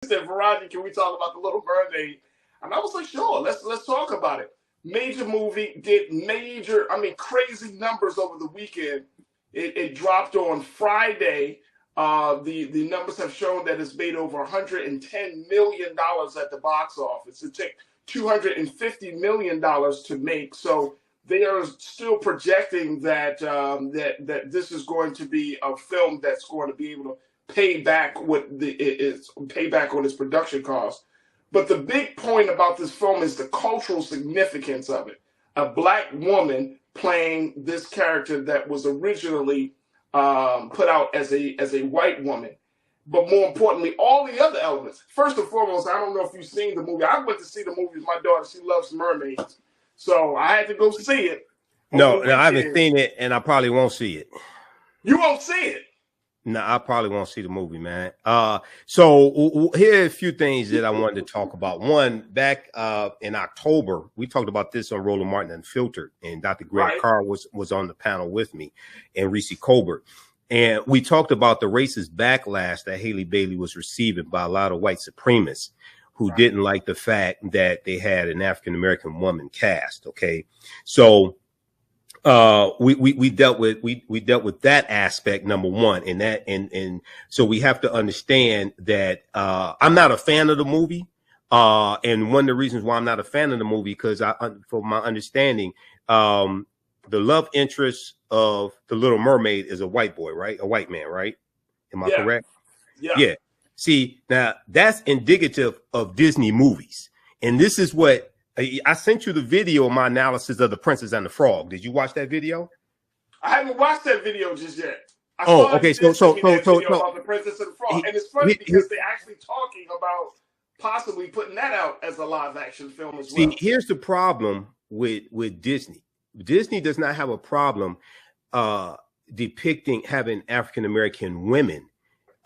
said, Farajii, can we talk about the Little Mermaid? And I was like, sure, let's talk about it. Major movie, did major, crazy numbers over the weekend. It dropped on Friday. The numbers have shown that it's made over $110 million at the box office. It took $250 million to make. So they are still projecting that that this is going to be a film that's going to be able to pay back pay back on its production costs. But the big point about this film is the cultural significance of it. A black woman playing this character that was originally put out as a white woman. But more importantly, all the other elements. First and foremost, I don't know if you've seen the movie. I went to see the movie with my daughter. She loves mermaids. So I had to go see it. No, I haven't seen it, and I probably won't see it. You won't see it? No, I probably won't see the movie, man. So here are a few things that I wanted to talk about. One, back in October, we talked about this on Roland Martin Unfiltered, and Dr. Greg Carr was on the panel with me, and Reese Colbert. And we talked about the racist backlash that Haley Bailey was receiving by a lot of white supremacists who didn't like the fact that they had an African-American woman cast. Okay. So we dealt with that aspect, number one, and so we have to understand that I'm not a fan of the movie. And one of the reasons why I'm not a fan of the movie, because for my understanding, the love interest of the Little Mermaid is a white boy, right? A white man, right? Am I correct? Yeah. See, now that's indicative of Disney movies. And this is what I sent you the video of my analysis of The Princess and the Frog. Did you watch that video? I haven't watched that video just yet. Okay. So about The Princess and the Frog. And it's funny because they're actually talking about possibly putting that out as a live action film as well. See, here's the problem with Disney. Disney does not have a problem depicting having African-American women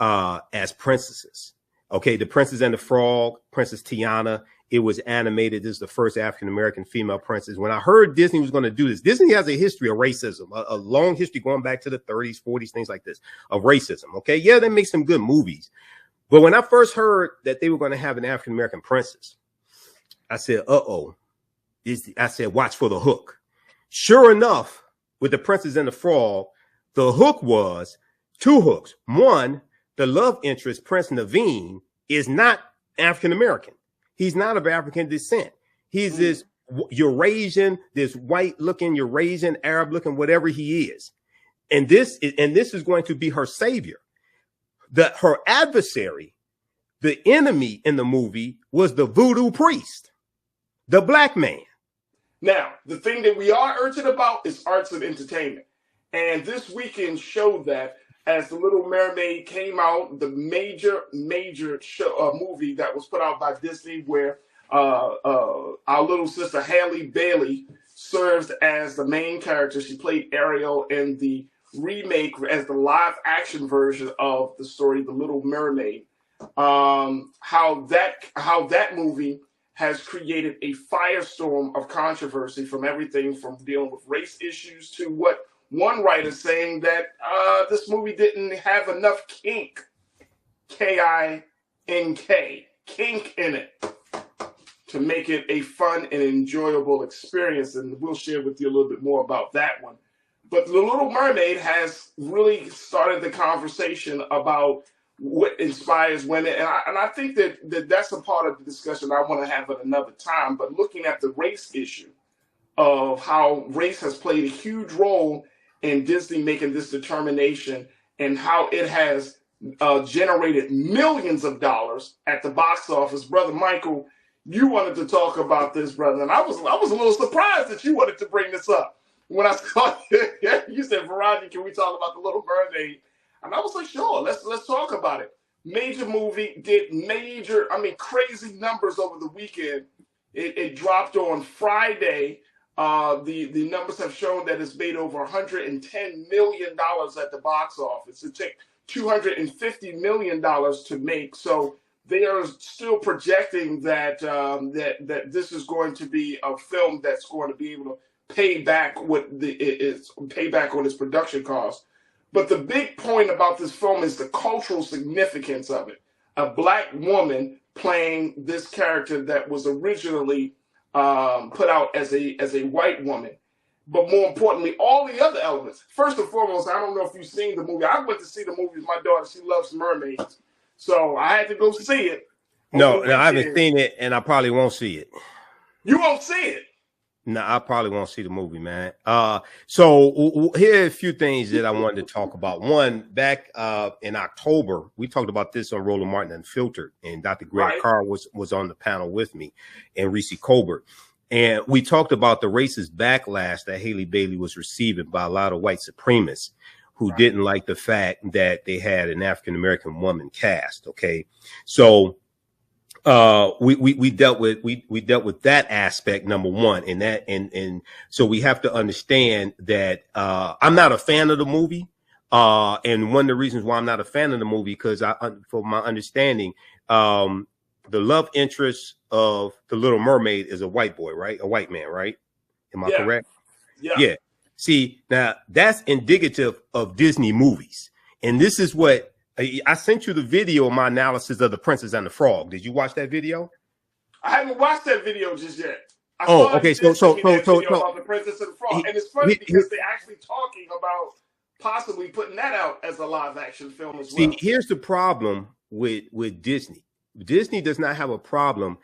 as princesses. Okay, The Princess and the Frog, Princess Tiana, it was animated. This is the first African-American female princess. When I heard Disney was going to do this, Disney has a history of racism, a long history going back to the 30s, 40s, things like this, of racism. Okay, yeah, they make some good movies. But when I first heard that they were going to have an African-American princess, I said, uh-oh. I said, watch for the hook. Sure enough, with The Princess and the Frog, the hook was two hooks. One, the love interest, Prince Naveen, is not African-American. He's not of African descent. He's this Eurasian, this white-looking Eurasian, Arab-looking, whatever he is. And this is going to be her savior. Her adversary, the enemy in the movie, was the voodoo priest, the black man. Now, the thing that we are urgent about is arts and entertainment. And this weekend showed that as The Little Mermaid came out, the major movie that was put out by Disney, where our little sister Halle Bailey serves as the main character. She played Ariel in the remake as the live action version of the story, The Little Mermaid. How that movie has created a firestorm of controversy, from everything from dealing with race issues to what one writer saying that this movie didn't have enough kink, K-I-N-K, kink in it, to make it a fun and enjoyable experience. And we'll share with you a little bit more about that one. But The Little Mermaid has really started the conversation about what inspires women. And I think that's a part of the discussion I want to have at another time. But looking at the race issue of how race has played a huge role in Disney making this determination, and how it has generated millions of dollars at the box office. Brother Michael, you wanted to talk about this, brother. And I was a little surprised that you wanted to bring this up. When I saw you said, Farajii, can we talk about The Little Mermaid? And I was like, sure, let's talk about it. Major movie, did crazy numbers over the weekend. It dropped on Friday. The numbers have shown that it's made over $110 million at the box office. It took $250 million to make. So they are still projecting that that this is going to be a film that's going to be able to pay back on its production costs. But the big point about this film is the cultural significance of it. a black woman playing this character that was originally put out as a white woman. But more importantly, all the other elements. First and foremost, I don't know if you've seen the movie. I went to see the movie with my daughter. She loves mermaids. So I had to go see it. No, I haven't seen it, and I probably won't see it. You won't see it? No, I probably won't see the movie, man. So here are a few things that I wanted to talk about. One, back in October, we talked about this on Roland Martin Unfiltered, and Dr. Greg Carr was on the panel with me, and Reese Colbert. And we talked about the racist backlash that Haley Bailey was receiving by a lot of white supremacists who didn't like the fact that they had an African-American woman cast. Okay. So we dealt with that aspect, number one, and so we have to understand that I'm not a fan of the movie. And one of the reasons why I'm not a fan of the movie, because for my understanding, the love interest of the Little Mermaid is a white boy, right? A white man, right? Am I correct? Yeah. See, now that's indicative of Disney movies. And this is what I sent you the video of my analysis of The Princess and the Frog. Did you watch that video? I haven't watched that video just yet. Okay. So about The Princess and the Frog. And it's funny because they're actually talking about possibly putting that out as a live action film as well. See, here's the problem with Disney. Disney does not have a problem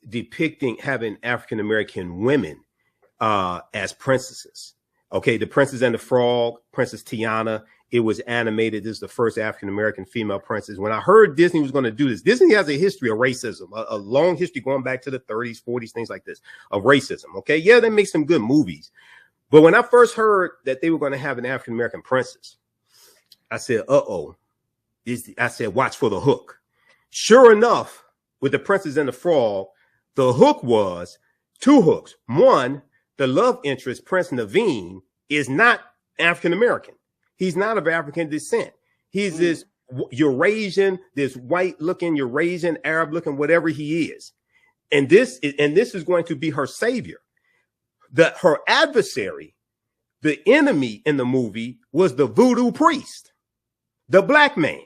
depicting having African American women as princesses. Okay, The Princess and the Frog, Princess Tiana, it was animated. This is the first African American female princess. When I heard Disney was going to do this, Disney has a history of racism, a long history going back to the 30s, 40s, things like this, of racism. Okay, yeah, they make some good movies. But when I first heard that they were going to have an African American princess, I said, uh-oh. I said, watch for the hook. Sure enough, with The Princess and the Frog, the hook was two hooks. One, the love interest, Prince Naveen, is not African American. He's not of African descent. He's this Eurasian, this white looking Eurasian, Arab looking, whatever he is. And this is going to be her savior. Her adversary, the enemy in the movie, was the voodoo priest, the black man.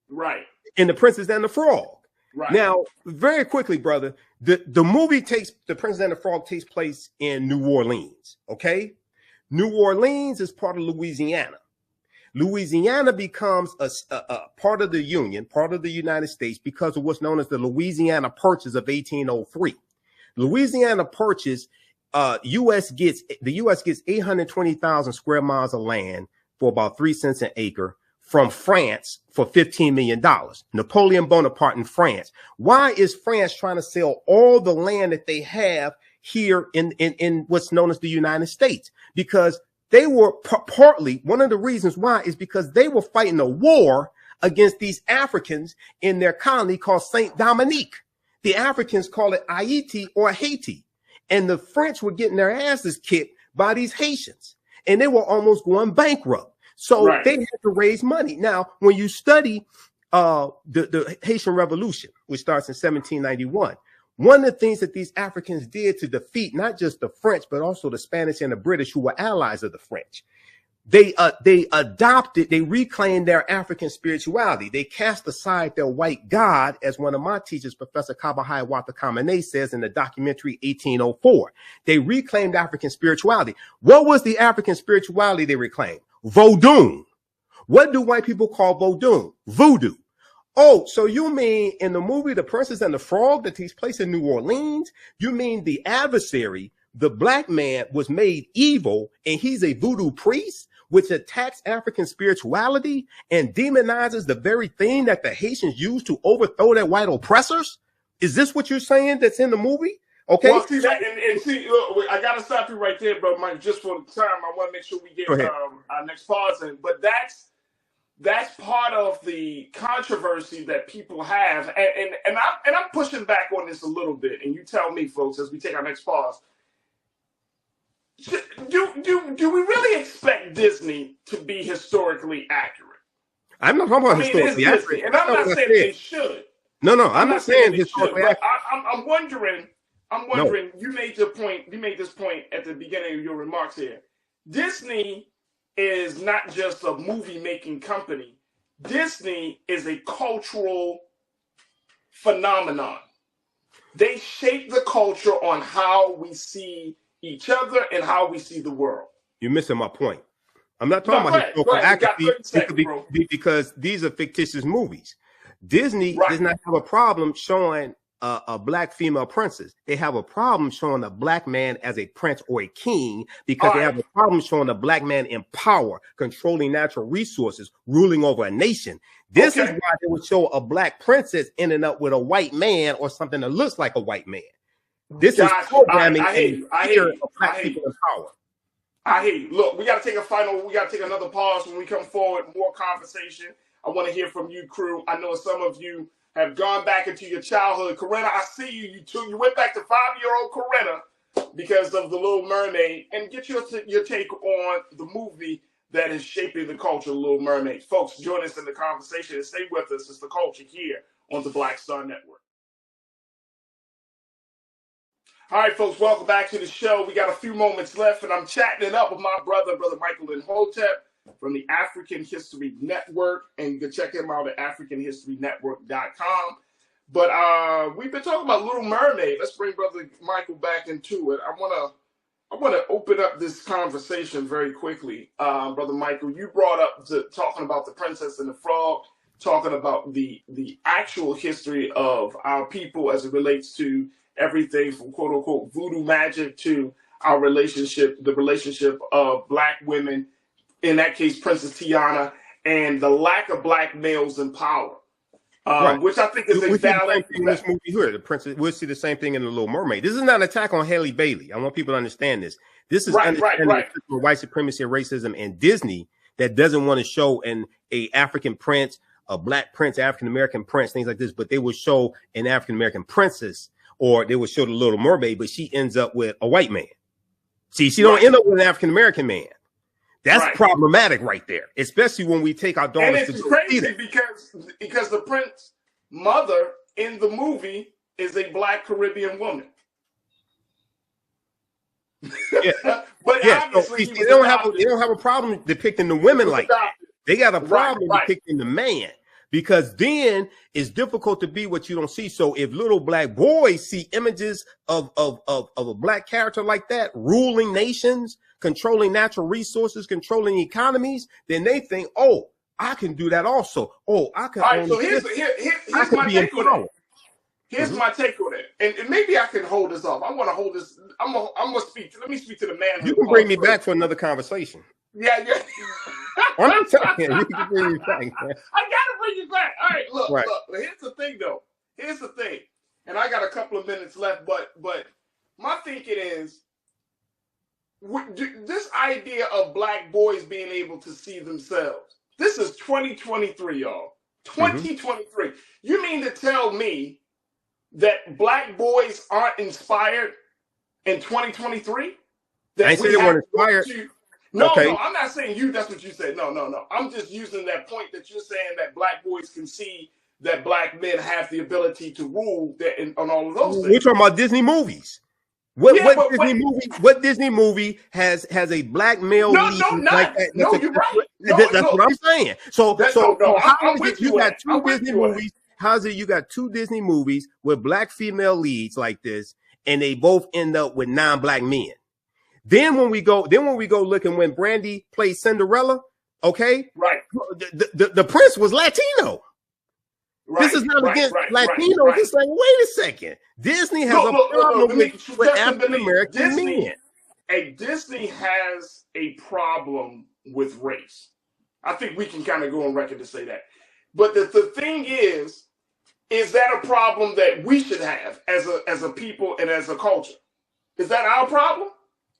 Right. In The Princess and the Frog. Right. Now, very quickly, brother, the movie The Princess and the Frog takes place in New Orleans. Okay. New Orleans is part of Louisiana. Louisiana becomes a part of the Union, part of the United States, because of what's known as the Louisiana Purchase of 1803. Louisiana Purchase, the U.S. gets 820,000 square miles of land for about 3 cents an acre from France for $15 million. Napoleon Bonaparte in France. Why is France trying to sell all the land that they have here in what's known as the United States? Because they were partly, one of the reasons why is because they were fighting a war against these Africans in their colony called Saint Dominique. The Africans call it Haiti or Haiti. And the French were getting their asses kicked by these Haitians. And they were almost going bankrupt. So they had to raise money. Now, when you study the Haitian Revolution, which starts in 1791, one of the things that these Africans did to defeat not just the French, but also the Spanish and the British, who were allies of the French, they reclaimed their African spirituality. They cast aside their white God, as one of my teachers, Professor Kabahai Watakamene, says in the documentary 1804. They reclaimed African spirituality. What was the African spirituality they reclaimed? Vodou. What do white people call Vodou? Voodoo. Oh, so you mean in the movie The Princess and the Frog that takes place in New Orleans, you mean the adversary, the black man, was made evil and he's a voodoo priest, which attacks African spirituality and demonizes the very thing that the Haitians used to overthrow their white oppressors? Is this what you're saying that's in the movie? Okay. Well, see that, and see, look, I gotta stop you right there, bro, Mike. Just for the time, I want to make sure we get our next pause in. But that's part of the controversy that people have, and I'm pushing back on this a little bit. And you tell me, folks, as we take our next pause. Do we really expect Disney to be historically accurate? I'm not talking about historically accurate, and I'm not saying they should. No, I'm not saying historically accurate. I'm wondering. No. You made this point at the beginning of your remarks here. Disney is not just a movie making company. Disney is a cultural phenomenon. They shape the culture on how we see each other and how we see the world. You're missing my point. I'm not talking about historical accuracy because these are fictitious movies. Disney does not have a problem showing a black female princess. They have a problem showing a black man as a prince or a king because they have a problem showing a black man in power, controlling natural resources, ruling over a nation. This is why they would show a black princess ending up with a white man or something that looks like a white man. This is programming of black people in power. I hear you. Look, we got to take another pause when we come forward. More conversation. I want to hear from you, crew. I know some of you have gone back into your childhood. Corinna, I see you. You went back to 5-year-old Corinna because of The Little Mermaid. And get your take on the movie that is shaping the culture of Little Mermaid. Folks, join us in the conversation and stay with us. It's The Culture here on the Black Star Network. All right, folks, welcome back to the show. We got a few moments left, and I'm chatting it up with my brother Michael Imhotep from the African History Network, and you can check him out at africanhistorynetwork.com. But we've been talking about Little Mermaid. Let's bring Brother Michael back into it. I want to open up this conversation very quickly. Brother Michael, you brought up talking about the Princess and the Frog, talking about the actual history of our people as it relates to everything from quote unquote voodoo magic to our the relationship of black women, in that case, Princess Tiana, and the lack of black males in power, which I think is a valid thing in this movie here. The Princess, we'll see the same thing in The Little Mermaid. This is not an attack on Halle Bailey. I want people to understand this. This is understanding white supremacy and racism and Disney that doesn't want to show a African prince, a black prince, African American prince, things like this, but they will show an African American princess. Or they would show The Little Mermaid, but she ends up with a white man. See, she don't end up with an African-American man. That's problematic right there, especially when we take our daughters to crazy because the prince mother in the movie is a black Caribbean woman. Yeah. But obviously they don't have a problem depicting the women like that. They got a problem depicting the man. Because then it's difficult to be what you don't see. So if little black boys see images of a black character like that, ruling nations, controlling natural resources, controlling economies, then they think, oh, I can do that also. Oh, I can. All right, so here's my take on it. Here's my take on it. And maybe I can hold this off. I want to hold this. I'm gonna speak. Let me speak to the man. You can bring me back for another conversation. Yeah. I'm talking. You can bring me back. Man. I gotta bring you back. All right, look. Here's the thing, though. Here's the thing, and I got a couple of minutes left. But my thinking is, this idea of black boys being able to see themselves. This is 2023, y'all. 2023. You mean to tell me that black boys aren't inspired in 2023? I say they weren't inspired. No, I'm not saying you. That's what you said. No. I'm just using that point that you're saying that black boys can see that black men have the ability to rule on all of those things. We're talking about Disney movies. What Disney movie has a black male lead like that? No, you're right. That's what I'm saying. So how is it you got two Disney movies? How's it you got two Disney movies with black female leads like this, and they both end up with non-black men? Then when we go look and when Brandy plays Cinderella, okay, the prince was Latino. This is not against Latinos. It's like, wait a second. Disney has a problem with African American men. Disney has a problem with race. I think we can kind of go on record to say that. But the thing is that a problem that we should have as a people and as a culture? Is that our problem?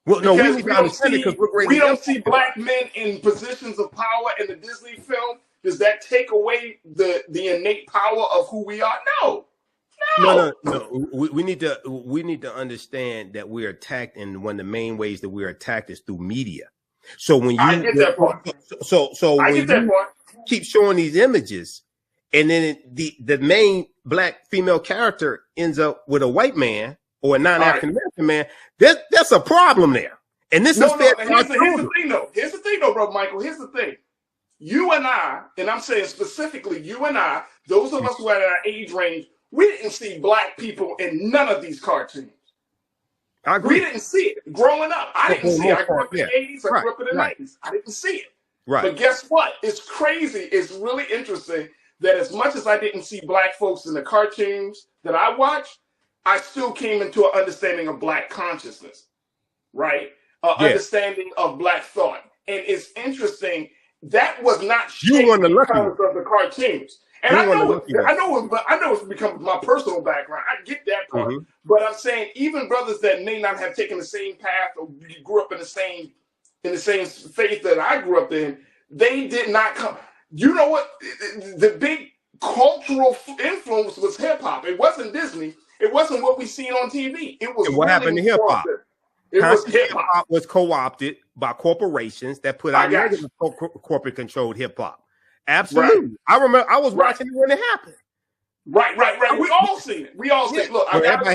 Well, no, we need to understand it because we don't see black men in positions of power in the Disney film. Does that take away the innate power of who we are? No. We need to understand that we're attacked, and one of the main ways that we're attacked is through media. So when you I get that part. So when you keep showing these images, and then the main black female character ends up with a white man or a non-African American man, that's a problem there. And this is fair. Here's the thing, though, Brother Michael. Here's the thing. you and I'm saying specifically you and I, those of us who are in our age range, we didn't see black people in none of these cartoons. I agree. We didn't see it growing up. I didn't see it. I grew up in yeah. the 80s. I grew up in the 90s. I didn't see it. Right. But guess what? It's crazy. It's really interesting that as much as I didn't see black folks in the cartoons that I watched, I still came into an understanding of black consciousness, right? Understanding of black thought. And it's interesting, that was not shaped because of the cartoons. And I know it's become my personal background. I get that part. Mm-hmm. But I'm saying even brothers that may not have taken the same path or grew up in the same faith that I grew up in, they did not come. You know what? The big cultural influence was hip hop. It wasn't Disney. It wasn't what we seen on TV. It was what happened to hip hop. It was hip hop was co-opted by corporations that put out negative corporate controlled hip hop. Absolutely. Right. I remember I was watching it when it happened. Right. We all seen it. We all seen it. Look, I gotta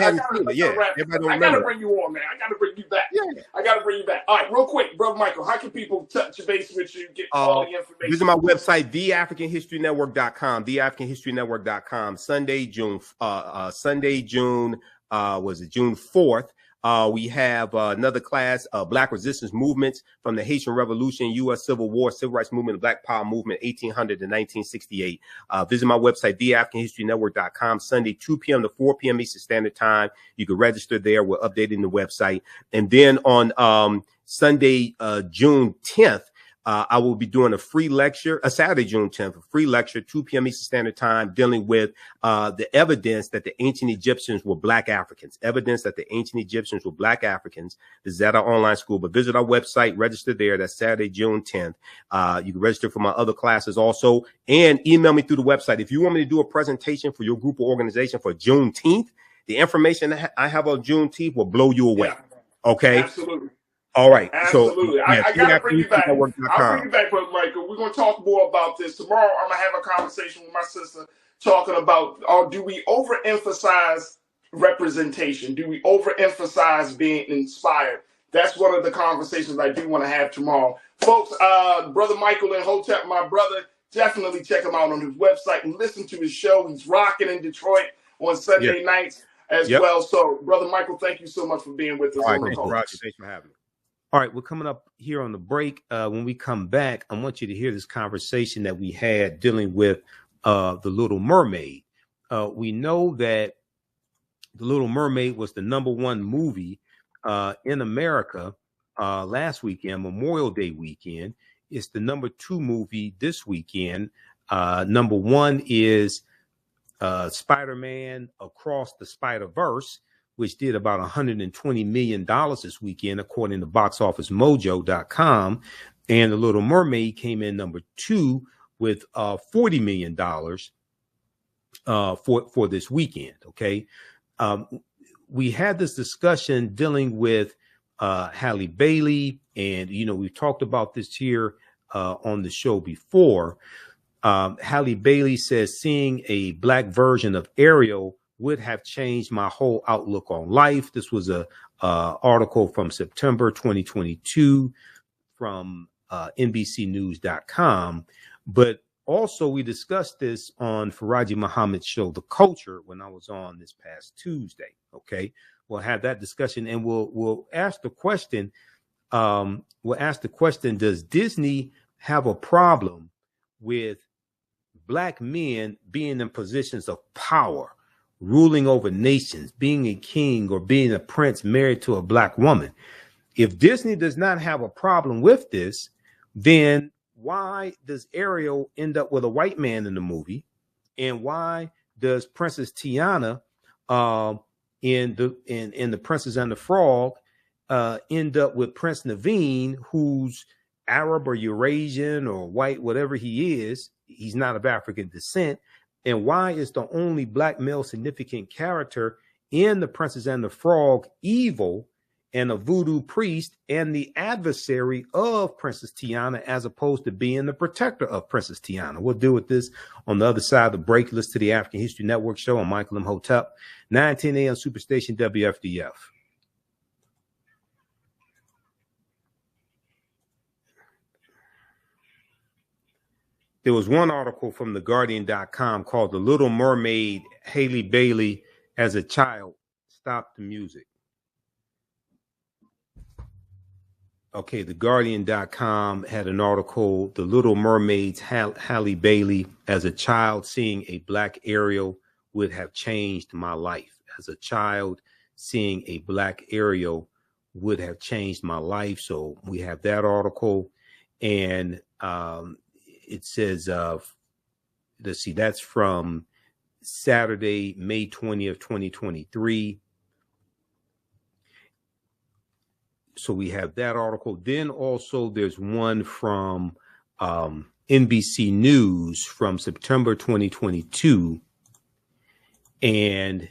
bring you on, man. I gotta bring you back. Yeah. I gotta bring you back. All right, real quick, Brother Michael, how can people touch base with you, get all the information? Visit my website, theafricanhistorynetwork.com, theafricanhistorynetwork.com. Sunday, June 4th. We have another class, Black Resistance Movements from the Haitian Revolution, U.S. Civil War, Civil Rights Movement, the Black Power Movement, 1800 to 1968. Visit my website, theafricanhistorynetwork.com, Sunday, 2 p.m. to 4 p.m. Eastern Standard Time. You can register there. We're updating the website. And then on Sunday, June 10th, I will be doing a free lecture, Saturday, June 10th, a free lecture, 2 p.m. Eastern Standard Time, dealing with the evidence that the ancient Egyptians were Black Africans, evidence that the ancient Egyptians were Black Africans. This is at our online school, but visit our website, register there. That's Saturday, June 10th. You can register for my other classes also, and email me through the website. If you want me to do a presentation for your group or organization for Juneteenth, the information that I have on Juneteenth will blow you away. Yeah. Okay? Absolutely. All right. Absolutely. So, I got to bring you back. I'll bring you back, Brother Michael. We're going to talk more about this. Tomorrow, I'm going to have a conversation with my sister talking about, do we overemphasize representation? Do we overemphasize being inspired? That's one of the conversations I do want to have tomorrow. Folks, Brother Michael Imhotep, my brother, definitely check him out on his website and listen to his show. He's rocking in Detroit on Sunday nights as well. So, Brother Michael, thank you so much for being with us. All right, Roger. Thanks for having me. All right, we're coming up here on the break. When we come back, I want you to hear this conversation that we had dealing with The Little Mermaid. We know that The Little Mermaid was the #1 movie in America last weekend, Memorial Day weekend. It's the #2 movie this weekend. #1 is Spider-Man Across the Spider-Verse, which did about $120 million this weekend, according to boxofficemojo.com. And The Little Mermaid came in #2 with $40 million for this weekend. Okay. We had this discussion dealing with Halle Bailey, and, we've talked about this here on the show before. Halle Bailey says seeing a Black version of Ariel would have changed my whole outlook on life. This was a article from September 2022 from NBCnews.com. But also we discussed this on Farajii Muhammad's show, The Culture, when I was on this past Tuesday. Okay, we'll have that discussion, and we'll ask the question. Does Disney have a problem with Black men being in positions of power, ruling over nations, being a king or being a prince married to a Black woman? If Disney does not have a problem with this, then why does Ariel end up with a white man in the movie? And why does Princess Tiana in the Princess and the Frog end up with Prince Naveen, who's Arab or Eurasian or white, whatever he is? He's not of African descent. And why is the only Black male significant character in The Princess and the Frog evil and a voodoo priest and the adversary of Princess Tiana, as opposed to being the protector of Princess Tiana? We'll deal with this on the other side of the break. Listen to the African History Network show. I'm Michael Imhotep, 9:10 a.m. Superstation WFDF. there was one article from theguardian.com called The Little Mermaid, Halle Bailey as a child. Stop the music. Okay, theguardian.com had an article, The Little Mermaid's Halle Bailey as a child seeing a black Ariel would have changed my life. As a child, seeing a black Ariel would have changed my life. So we have that article, and it says, let's see, that's from Saturday, May 20th, 2023. So we have that article. Then also there's one from NBC News from September 2022. And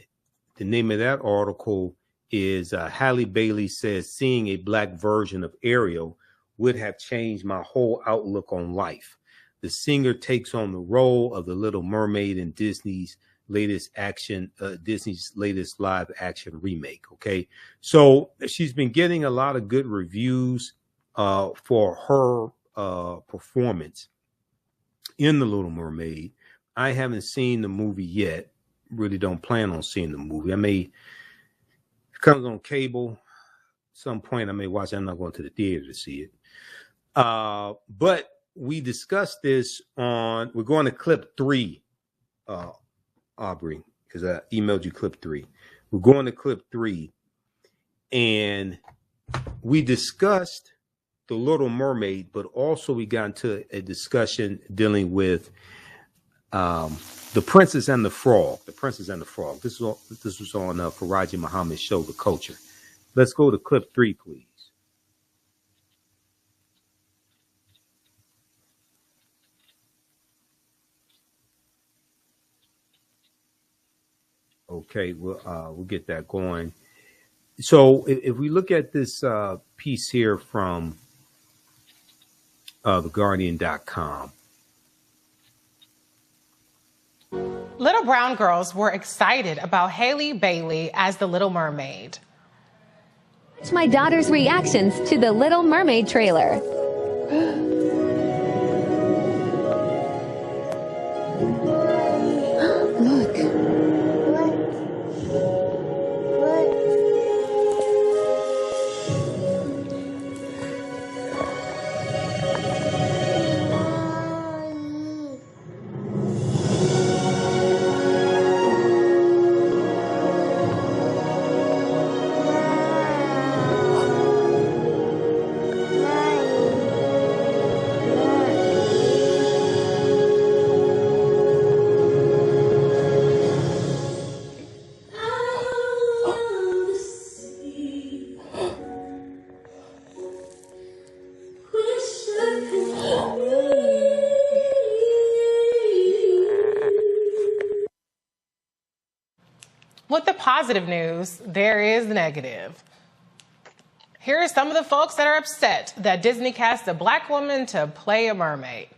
the name of that article is Halle Bailey says, seeing a black version of Ariel would have changed my whole outlook on life. The singer takes on the role of the Little Mermaid in Disney's latest live action remake. Okay. So she's been getting a lot of good reviews for her performance in The Little Mermaid. I haven't seen the movie yet. Really don't plan on seeing the movie. I may, if it comes on cable at some point, I may watch it. I'm not going to the theater to see it. But we discussed this we're going to clip 3, Aubrey, because I emailed you clip 3. We're going to clip 3, and we discussed The Little Mermaid, but also we got into a discussion dealing with The Princess and the Frog. The Princess and the Frog. This was on Farajii Muhammad's show, The Culture. Let's go to clip 3, please. Okay, we'll get that going. So if we look at this piece here from theguardian.com. Little brown girls were excited about Halle Bailey as the Little Mermaid. Watch my daughter's reactions to the Little Mermaid trailer. With the positive news, there is the negative. Here are some of the folks that are upset that Disney cast a black woman to play a mermaid.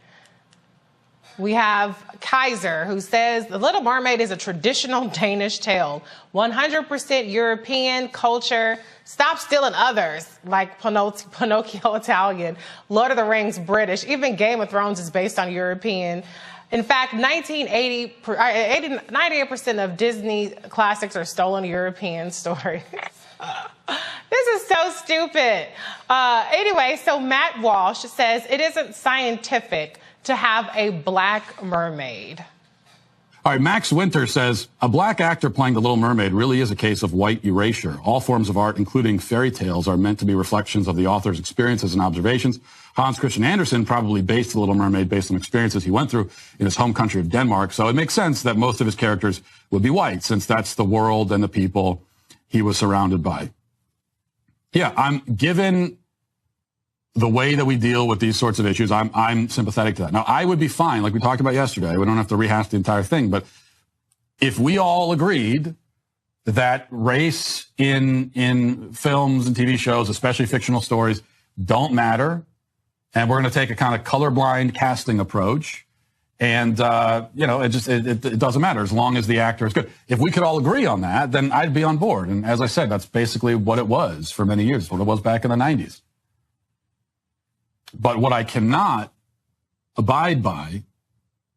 We have Kaiser, who says The Little Mermaid is a traditional Danish tale, 100% European culture. Stop stealing others, like Pinocchio Italian, Lord of the Rings British, even Game of Thrones is based on European. In fact, 98% of Disney classics are stolen European stories. This is so stupid. Anyway, so Matt Walsh says it isn't scientific to have a black mermaid. All right, Max Winter says, a black actor playing the Little Mermaid really is a case of white erasure. All forms of art, including fairy tales, are meant to be reflections of the author's experiences and observations. Hans Christian Andersen probably based the Little Mermaid based on experiences he went through in his home country of Denmark. So it makes sense that most of his characters would be white, since that's the world and the people he was surrounded by. Yeah, I'm given the way that we deal with these sorts of issues, I'm sympathetic to that. Now, I would be fine, like we talked about yesterday. We don't have to rehash the entire thing. But if we all agreed that race in films and TV shows, especially fictional stories, don't matter, and we're going to take a kind of colorblind casting approach, and it doesn't matter as long as the actor is good. If we could all agree on that, then I'd be on board. And as I said, that's basically what it was for many years, what it was back in the 90s. But what I cannot abide by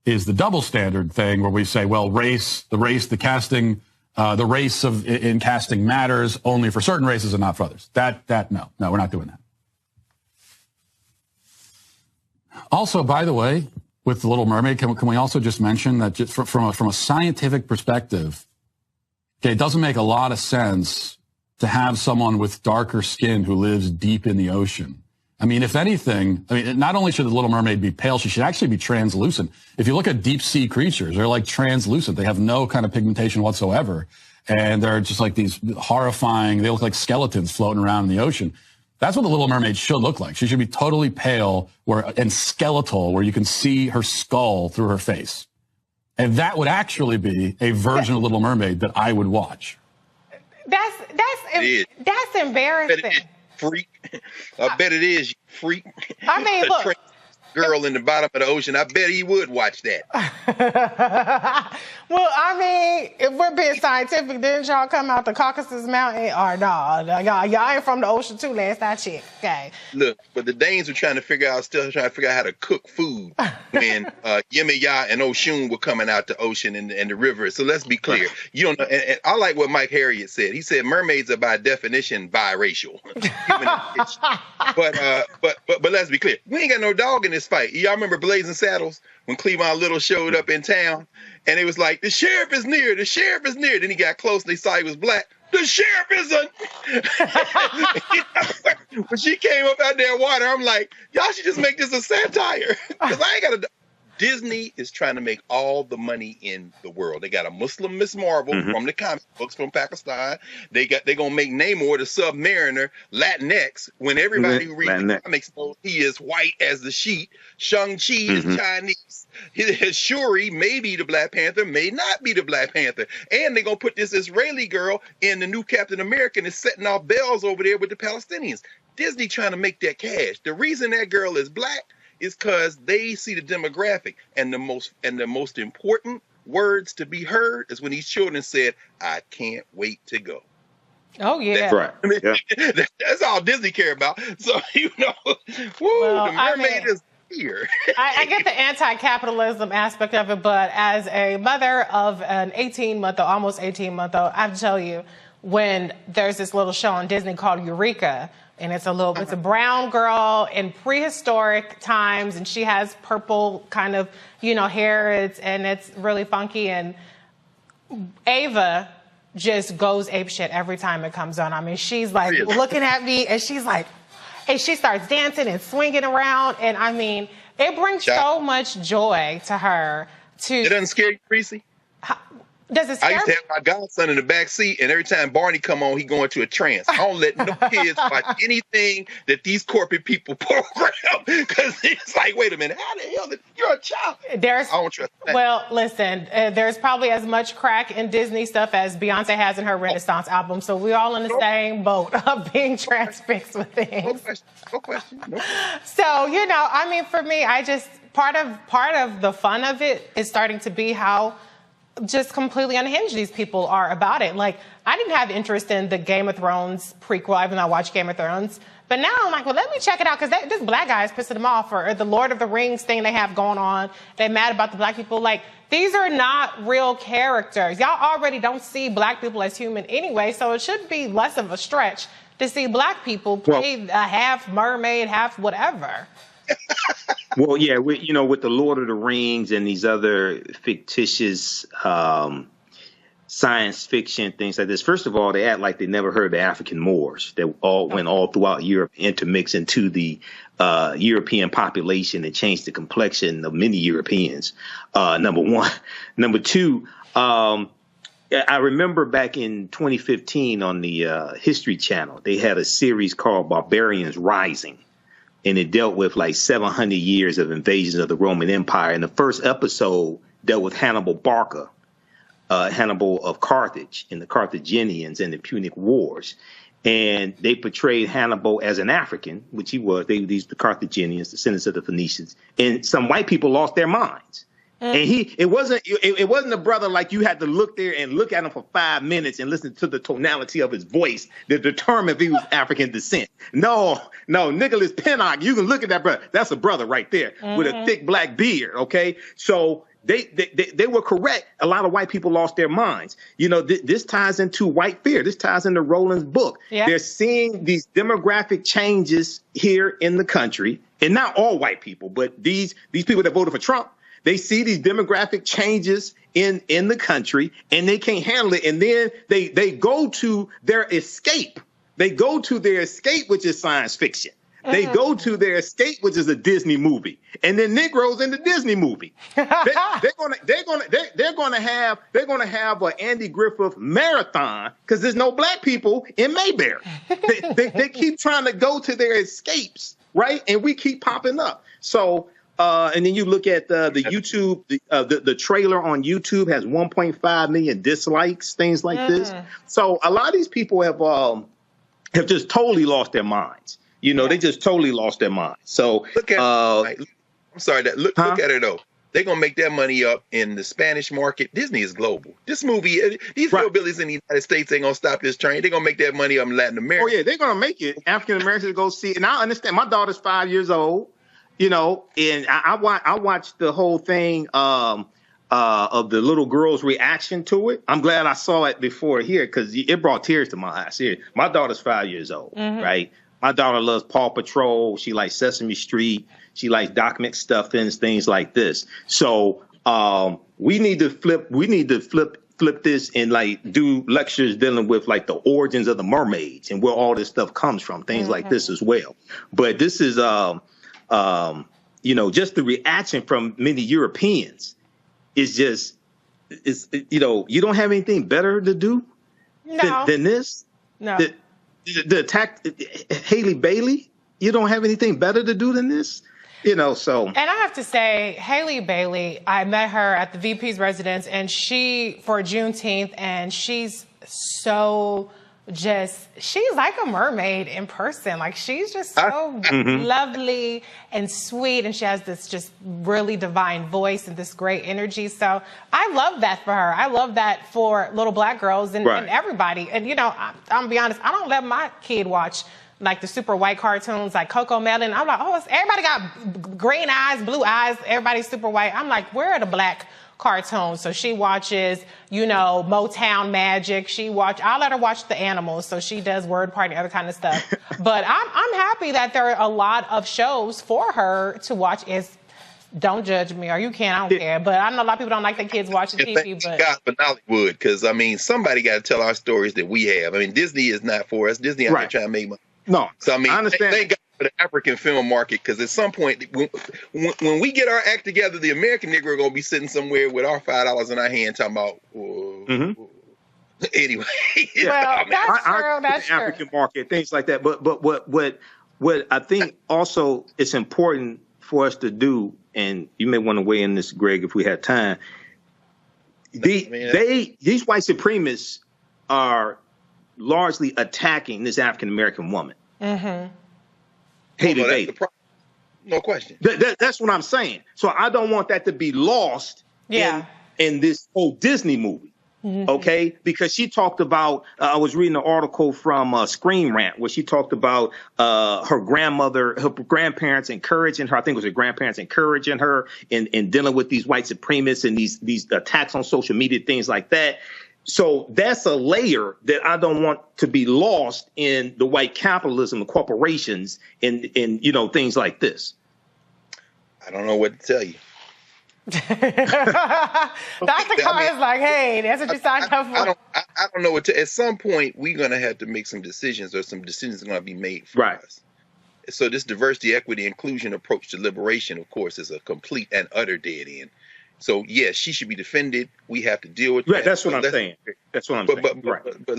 is the double standard thing where we say, well, the casting in casting matters only for certain races and not for others. No, we're not doing that. Also, by the way, with The Little Mermaid, can we also just mention that just from a scientific perspective, okay, it doesn't make a lot of sense to have someone with darker skin who lives deep in the ocean. I mean, if anything, not only should The Little Mermaid be pale, she should actually be translucent. If you look at deep sea creatures, they're like translucent. They have no kind of pigmentation whatsoever. And they're just like these horrifying, they look like skeletons floating around in the ocean. That's what The Little Mermaid should look like. She should be totally pale and skeletal, where you can see her skull through her face. And that would actually be a version of Little Mermaid that I would watch. That's embarrassing. Freak. I bet it is, you freak. I mean, look. Girl in the bottom of the ocean, I bet he would watch that. Well, I mean, if we're being scientific, didn't y'all come out the Caucasus Mountain? Or no, y'all ain't from the ocean too, last I checked. Okay. Look, but the Danes were still trying to figure out how to cook food when Yemaya and Oshun were coming out the ocean and the river. So let's be clear. You don't know, and I like what Mike Harriet said. He said mermaids are by definition biracial. But let's be clear. We ain't got no dog in this fight. Y'all remember Blazing Saddles when Cleavon Little showed up in town and it was like, the sheriff is near, the sheriff is near. Then he got close and they saw he was black. The sheriff isn't. When she came up out there water, I'm like, y'all should just make this a satire. Because I ain't got a... Disney is trying to make all the money in the world. They got a Muslim Miss Marvel from the comic books from Pakistan. They gonna make Namor the Submariner Latinx when everybody who reads the comics knows he is white as the sheet. Shang-Chi is Chinese. Shuri may be the Black Panther, may not be the Black Panther. And they're gonna put this Israeli girl in the new Captain America and is setting off bells over there with the Palestinians. Disney trying to make that cash. The reason that girl is black is because they see the demographic, and the most important words to be heard is when these children said, "I can't wait to go." Oh yeah, that's right. That's all Disney care about. So the mermaid is here. I get the anti-capitalism aspect of it, but as a mother of an 18-month-old, almost 18-month-old, I have to tell you, when there's this little show on Disney called Eureka. And it's a brown girl in prehistoric times, and she has purple kind of, hair. And it's really funky. And Ava just goes apeshit every time it comes on. I mean, she's like looking at me, and she's like, and she starts dancing and swinging around. And I mean, it brings so much joy to her. It doesn't scare you, Reese? Does it scare I used to have my godson in the back seat, and every time Barney come on, he go into a trance. I don't let no kids watch anything that these corporate people program, because it's like, wait a minute, how the hell you're a child? I don't trust that. Well, listen, there's probably as much crack in Disney stuff as Beyonce has in her Renaissance album, so we're all in the same boat of being transfixed with things. No question. So, I mean, for me, I just part of the fun of it is starting to be how just completely unhinged these people are about it. Like, I didn't have interest in the Game of Thrones prequel, even though I watched Game of Thrones. But now I'm like, well, let me check it out, because this black guy is pissing them off. Or the Lord of the Rings thing they have going on. They're mad about the black people. Like, these are not real characters. Y'all already don't see black people as human anyway, so it should be less of a stretch to see black people play a half mermaid, half whatever. Well, yeah, with the Lord of the Rings and these other fictitious science fiction things like this. First of all, they act like they never heard of the African Moors that went all throughout Europe, intermixed into the European population and changed the complexion of many Europeans. Number one. Number two, I remember back in 2015 on the History Channel, they had a series called Barbarians Rising. And it dealt with like 700 years of invasions of the Roman Empire. And the first episode dealt with Hannibal Barca, Hannibal of Carthage, and the Carthaginians and the Punic Wars. And they portrayed Hannibal as an African, which he was. The Carthaginians, descendants of the Phoenicians. And some white people lost their minds. And it wasn't a brother like you had to look there and look at him for 5 minutes and listen to the tonality of his voice to determine if he was African descent. No, Nicholas Pinnock, you can look at that brother. That's a brother right there with a thick black beard. Okay, so they were correct. A lot of white people lost their minds. You know, this ties into white fear. This ties into Roland's book. Yeah. They're seeing these demographic changes here in the country, and not all white people, but these people that voted for Trump. They see these demographic changes in the country, and they can't handle it. And then they go to their escape. They go to their escape, which is science fiction. They go to their escape, which is a Disney movie, and then Negroes in the Disney movie. They're gonna have an Andy Griffith marathon because there's no black people in Mayberry. They keep trying to go to their escapes, right? And we keep popping up. So, and then you look at the YouTube, the trailer on YouTube has 1.5 million dislikes, things like this. So a lot of these people have just totally lost their minds. You know, they just totally lost their minds. So look at I'm sorry, look at it though. They're gonna make that money up in the Spanish market. Disney is global. This movie, these hillbillies in the United States ain't gonna stop this train. They're gonna make that money up in Latin America. Oh yeah, they're gonna make it. African Americans go see it. And I understand. My daughter's 5 years old. You know, and I watched the whole thing of the little girl's reaction to it. I'm glad I saw it before here because it brought tears to my eyes. Here, my daughter's 5 years old, right? My daughter loves Paw Patrol. She likes Sesame Street. She likes Doc McStuffins, things like this. So we need to flip this and like do lectures dealing with like the origins of the mermaids and where all this stuff comes from, things like this as well. But this is you know, just the reaction from many Europeans is just you know, you don't have anything better to do than this. No. The attack Haley Bailey, you don't have anything better to do than this, you know. So, and I have to say, Haley Bailey, I met her at the VP's residence, and for Juneteenth, and she's she's like a mermaid in person. Like, she's just so lovely and sweet, and she has this just really divine voice and this great energy. So I love that for her. I love that for little black girls and everybody. And, you know, I'm gonna be honest, I don't let my kid watch like the super white cartoons like Coco Melon. I'm like, everybody got green eyes, blue eyes, everybody's super white. I'm like, where are the black cartoons? So she watches, you know, Motown Magic. I let her watch the animals. So she does Word Party, other kind of stuff. But I'm happy that there are a lot of shows for her to watch. Don't judge me, or you can, I don't care. But I know a lot of people don't like their kids watching TV. But God, but Hollywood, because I mean, somebody got to tell our stories that we have. I mean, Disney is not for us. Disney out there trying to make money. No, so I mean, I understand. Thank God for the African film market, because at some point, when we get our act together, the American Negro gonna be sitting somewhere with our $5 in our hand, talking about. Anyway, well, that's true. That's true. African market, things like that. But what I think also it's important for us to do, and you may want to weigh in this, Greg, if we have time. These white supremacists are largely attacking this African American woman. Haley Bailey. No question. That's what I'm saying. So I don't want that to be lost in this whole Disney movie. Okay, because she talked about, I was reading an article from Screen Rant where she talked about her grandparents encouraging her. I think it was her grandparents encouraging her in dealing with these white supremacists and these attacks on social media, things like that. So that's a layer that I don't want to be lost in the white capitalism, the corporations, and you know, things like this. I don't know what to tell you. Dr. Carr is like, hey, that's what you signed up for. I don't know what to. At some point, we're going to have to make some decisions, or some decisions are going to be made for us. So this diversity, equity, inclusion approach to liberation, of course, is a complete and utter dead end. So yes, she should be defended. We have to deal with that. That's what I'm saying. That's what I'm saying. But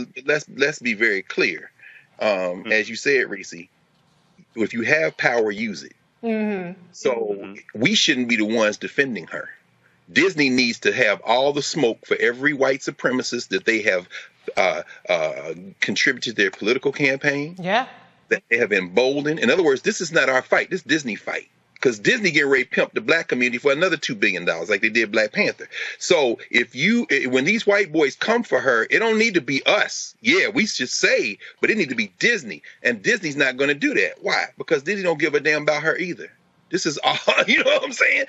let's be very clear. As you said, Reese, if you have power, use it. So we shouldn't be the ones defending her. Disney needs to have all the smoke for every white supremacist that they have contributed to their political campaign. Yeah. That they have emboldened. In other words, this is not our fight. This is Disney fight. Because Disney getting ready to pimp the black community for another $2 billion, like they did Black Panther. So when these white boys come for her, it don't need to be us. Yeah, we should say, but it need to be Disney. And Disney's not going to do that. Why? Because Disney don't give a damn about her either. This is all, you know what I'm saying?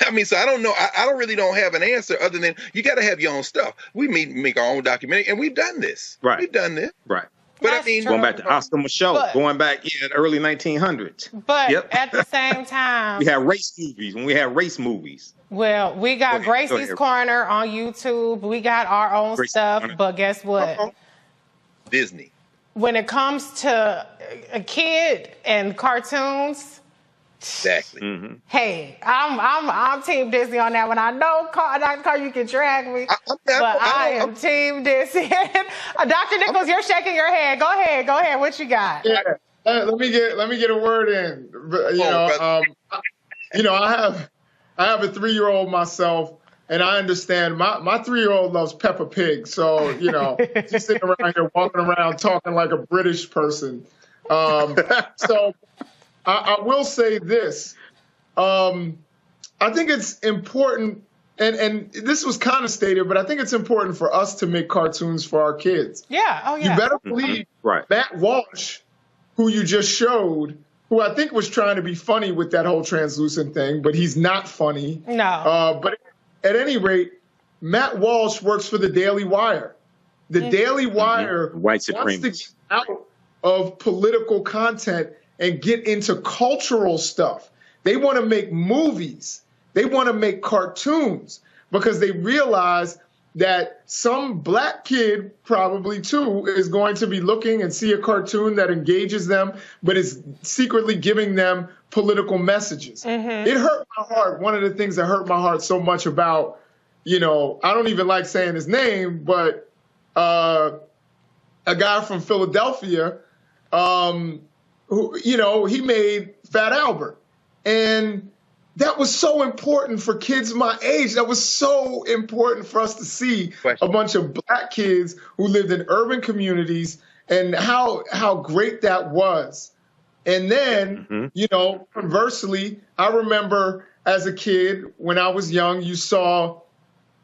I mean, so I don't know. I don't have an answer other than you got to have your own stuff. We make our own documentary, and we've done this. Right. We've done this. Right. But That's I mean, true. Going back to Oscar Michaud, But- going back in the early 1900s. But Yep. at the same time, We had race movies. When we had race movies. well, we got Go ahead, Gracie's go ahead. Corner on YouTube. We got our own Gracie's stuff. Corner. But guess what? Uh-oh. Disney. When it comes to a kid and cartoons, Exactly. Mm-hmm. hey, I'm Team Disney on that one. I know, Dr. Carr, you can drag me, but I am Team Disney. Dr. Nichols, you're shaking your head. Go ahead. What you got? Yeah, let me get a word in. I have a 3-year-old myself, and I understand my 3-year-old loves Peppa Pig. So she's sitting around here walking around talking like a British person. So I will say this. I think it's important, and this was kind of stated, but I think it's important for us to make cartoons for our kids. Yeah. Oh, yeah. You better believe Right. Matt Walsh, who you just showed, who I think was trying to be funny with that whole translucent thing, but he's not funny. No. But at any rate, Matt Walsh works for the Daily Wire. The Daily Wire White wants to supremacists. get out of political content and get into cultural stuff. They want to make movies. They want to make cartoons because they realize that some black kid, probably too, is going to be looking and see a cartoon that engages them, but is secretly giving them political messages. It hurt my heart. One of the things that hurt my heart so much about, I don't even like saying his name, but a guy from Philadelphia, who, he made Fat Albert. And that was so important for kids my age. That was so important for us to see a bunch of black kids who lived in urban communities and how great that was. And then, conversely, I remember as a kid when I was young, you saw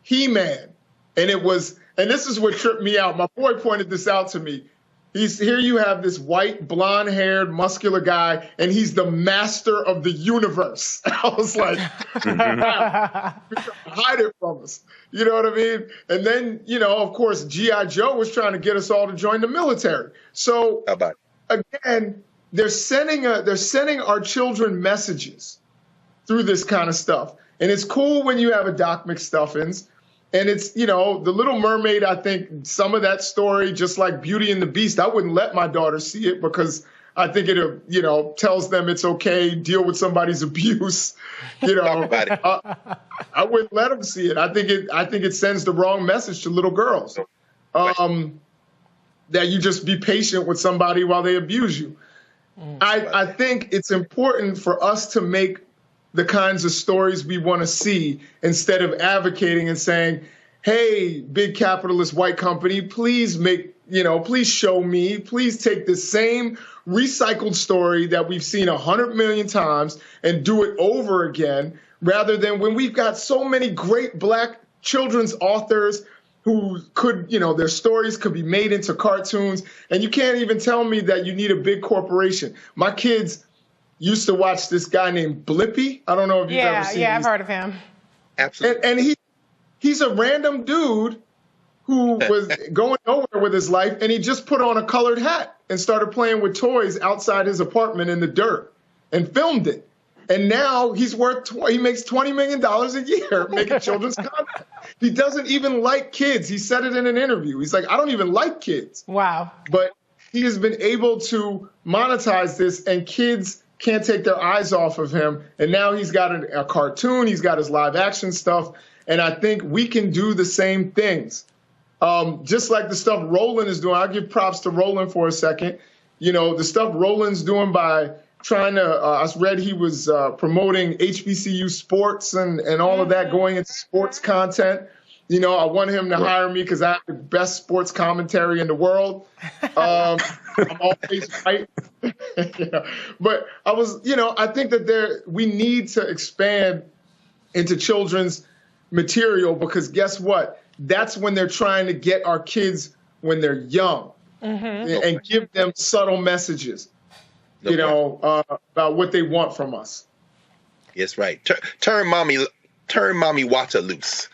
He-Man. And this is what tripped me out. My boy pointed this out to me. Here you have this white, blonde-haired, muscular guy, and he's the master of the universe. I was like, hide it from us. You know what I mean? And then, of course, G.I. Joe was trying to get us all to join the military. So, again, they're sending our children messages through this kind of stuff. And it's cool when you have a Doc McStuffins. And it's, The Little Mermaid, I think some of that story, just like Beauty and the Beast, I wouldn't let my daughter see it because I think it, tells them it's okay, deal with somebody's abuse. Talk about it. I wouldn't let them see it. I think it sends the wrong message to little girls. That you just be patient with somebody while they abuse you. I think it's important for us to make the kinds of stories we want to see instead of advocating and saying, hey, big capitalist white company, please please show me, please take the same recycled story that we've seen 100 million times and do it over again, rather than when we've got so many great black children's authors who could, their stories could be made into cartoons. And you can't even tell me that you need a big corporation. My kids used to watch this guy named Blippi. I don't know if you've ever seen him. Yeah, I've heard of him. Absolutely. And he's a random dude who was going nowhere with his life, and he just put on a colored hat and started playing with toys outside his apartment in the dirt and filmed it. And now he makes $20 million a year making children's content. He doesn't even like kids. He said it in an interview. He's like, I don't even like kids. Wow. But he has been able to monetize this, and kids can't take their eyes off of him. And now he's got a cartoon. He's got his live action stuff. And I think we can do the same things. Just like the stuff Roland is doing. I'll give props to Roland for a second. The stuff Roland's doing by trying to, I read he was promoting HBCU sports and all of that, going into sports content. I want him to hire me because I have the best sports commentary in the world. I'm always right. But I think that we need to expand into children's material because guess what? That's when they're trying to get our kids when they're young and give them subtle messages, about what they want from us. Yes, right. Turn Mami Wata loose.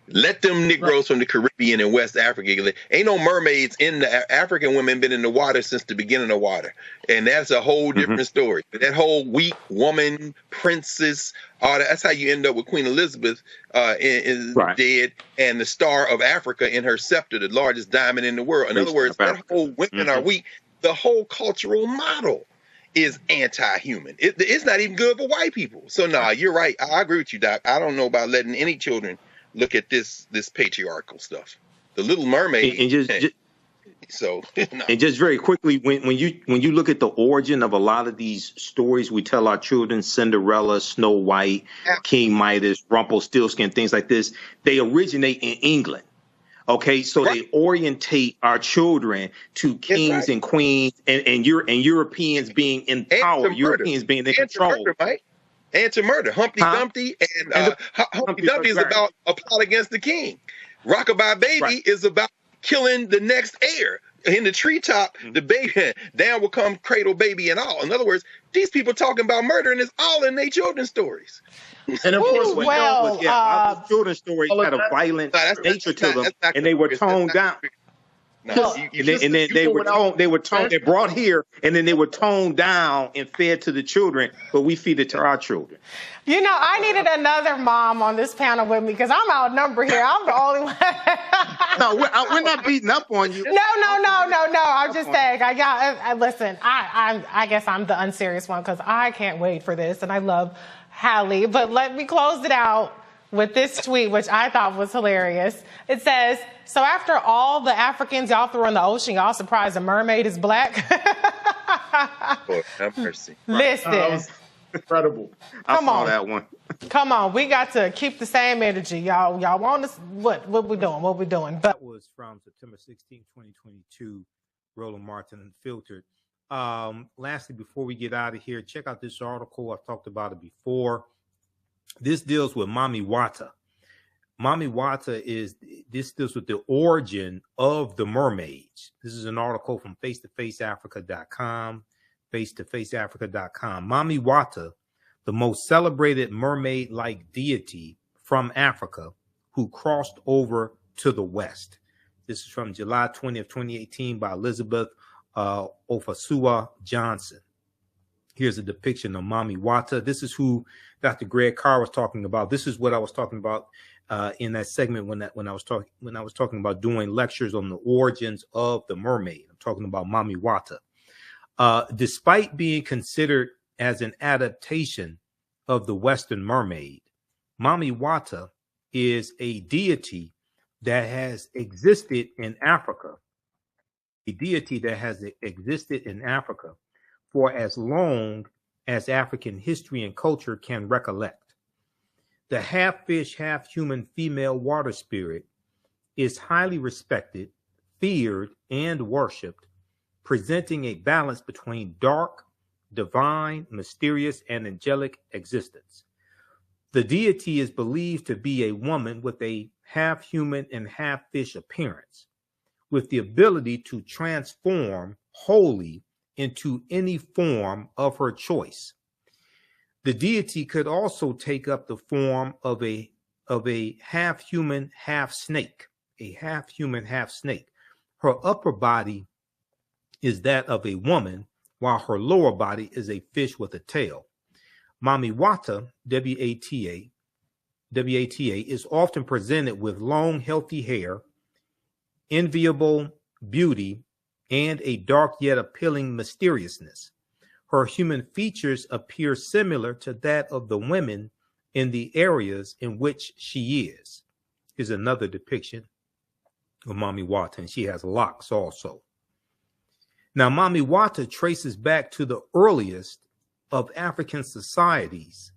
Let them Negroes from the Caribbean and West Africa. Ain't no mermaids in the African women been in the water since the beginning of water. And that's a whole different story. That whole weak woman, princess, all that's how you end up with Queen Elizabeth is dead, and the Star of Africa in her scepter, the largest diamond in the world. In other words, that whole women are weak. The whole cultural model is anti-human. It's not even good for white people. So you're right. I agree with you, Doc. I don't know about letting any children look at this patriarchal stuff. The Little Mermaid. And just very quickly, when you look at the origin of a lot of these stories we tell our children, Cinderella, Snow White, King Midas, Rumpelstiltskin, things like this, they originate in England. Okay, so they orientate our children to kings and queens and Europeans being in power, Europeans being in control. And to murder. Humpty Dumpty and Humpty Dumpty is about a plot against the king. Rockabye Baby is about killing the next heir. In the treetop, the baby, down will come cradle baby and all. In other words, these people talking about murder, and it's all in their children's stories. And of course, children's stories had a violent nature to them, and they were toned down. And then they were brought here, and then they were toned down and fed to the children, but we feed it to our children. You know, I needed another mom on this panel with me because I'm outnumbered here. I'm the only one. No, we're not beating up on you. No. I'm just saying. Listen. I guess I'm the unserious one because I can't wait for this, and I love Hallie. But let me close it out with this tweet, which I thought was hilarious. It says, "So after all the Africans y'all threw in the ocean, y'all surprised a mermaid is black?" Lord, have mercy. Listen. Incredible. I saw that one. Come on, we got to keep the same energy, y'all. Y'all want us? What we doing? What we doing? But that was from September 16, 2022. Roland Martin Unfiltered. Lastly, before we get out of here, check out this article. I've talked about it before. This deals with Mami Wata. Mami Wata deals with the origin of the mermaids. This is an article from face-to-faceafrica.com. face-to-faceafrica.com. Mami Wata, the most celebrated mermaid-like deity from Africa who crossed over to the West. This is from July 20th, 2018 by Elizabeth Ofasua Johnson. Here's a depiction of Mami Wata. This is who Dr. Greg Carr was talking about. This is what I was talking about in that segment when I was talking about doing lectures on the origins of the mermaid. I'm talking about Mami Wata. Despite being considered as an adaptation of the Western mermaid, Mami Wata is a deity that has existed in Africa. A deity that has existed in Africa for as long as African history and culture can recollect. The half-fish, half-human female water spirit is highly respected, feared, and worshipped, presenting a balance between dark, divine, mysterious, and angelic existence. The deity is believed to be a woman with a half-human and half-fish appearance, with the ability to transform wholly into any form of her choice. The deity could also take up the form of a half-human, half-snake, Her upper body is that of a woman, while her lower body is a fish with a tail. Mami Wata, W-A-T-A, is often presented with long, healthy hair, enviable beauty, and a dark yet appealing mysteriousness. Her human features appear similar to that of the women in the areas in which she is. Here's another depiction of Mami Wata, and she has locks also. Now, Mami Wata traces back to the earliest of African societies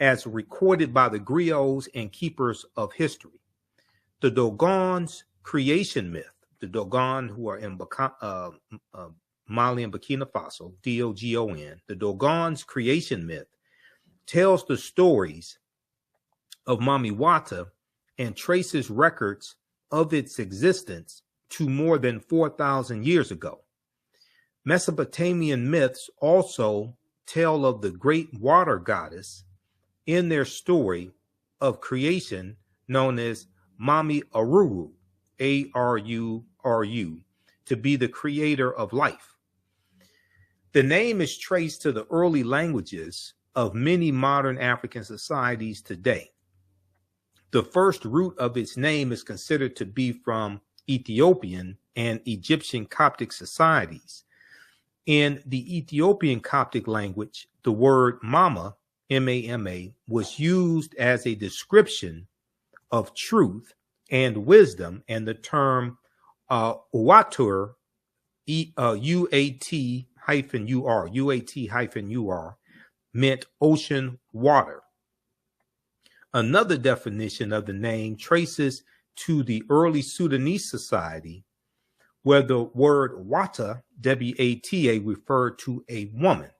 as recorded by the griots and keepers of history. The Dogon's creation myth, the Dogon who are in Mali and Burkina Faso, D-O-G-O-N, the Dogon's creation myth tells the stories of Mami Wata and traces records of its existence to more than 4,000 years ago. Mesopotamian myths also tell of the great water goddess in their story of creation known as Mami Aruru, Aruru, to be the creator of life. The name is traced to the early languages of many modern African societies today. The first root of its name is considered to be from Ethiopian and Egyptian Coptic societies. In the Ethiopian Coptic language, the word mama, M-A-M-A, was used as a description of truth and wisdom, and the term Uatur, U-A-T-U-R, meant ocean water. Another definition of the name traces to the early Sudanese society, where the word Wata, W-A-T-A, referred to a woman.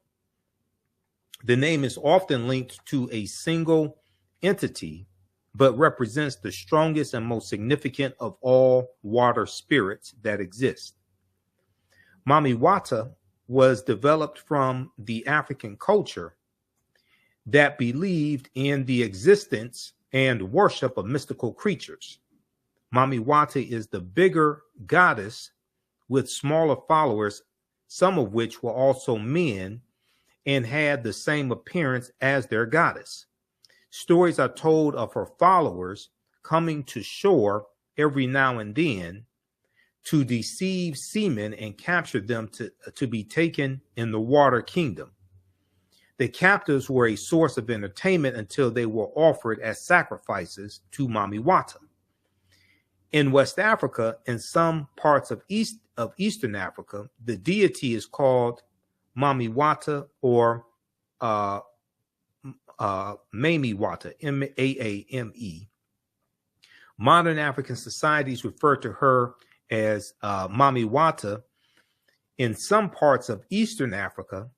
The name is often linked to a single entity, but represents the strongest and most significant of all water spirits that exist. Mami Wata was developed from the African culture that believed in the existence and worship of mystical creatures. Mami Wata is the bigger goddess with smaller followers, some of which were also men and had the same appearance as their goddess. Stories are told of her followers coming to shore every now and then to deceive seamen and capture them to be taken in the water kingdom. The captives were a source of entertainment until they were offered as sacrifices to Mami Wata. In West Africa and some parts of Eastern Africa, the deity is called Mami Wata or Mami Wata, M-A-A-M-E. Modern African societies refer to her as Mami Wata. In some parts of Eastern Africa,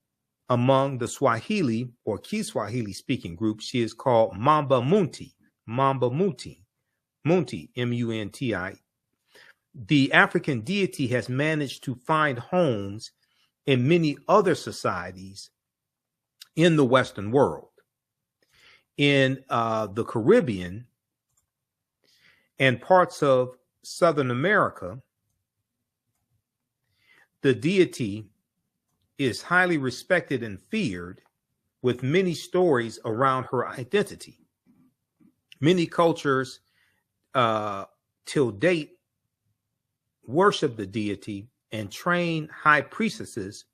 among the Swahili or Kiswahili speaking groups, she is called Mamba Munti, M-U-N-T-I. The African deity has managed to find homes in many other societies in the Western world. In the Caribbean and parts of Southern America, the deity is highly respected and feared, with many stories around her identity. Many cultures till date worship the deity and train high priestesses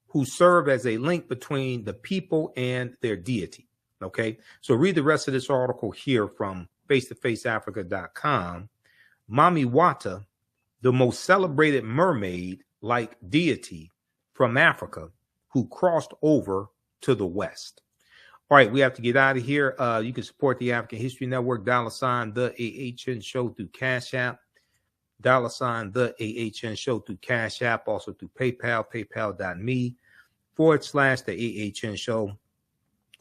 who serve as a link between the people and their deity. Okay, so read the rest of this article here from face-to-faceafrica.com. Mami Wata, the most celebrated mermaid-like deity from Africa who crossed over to the West. All right, we have to get out of here. You can support the African History Network, $ the AHN show through Cash App, $ the AHN show through Cash App, also through PayPal, paypal.me/the AHN show.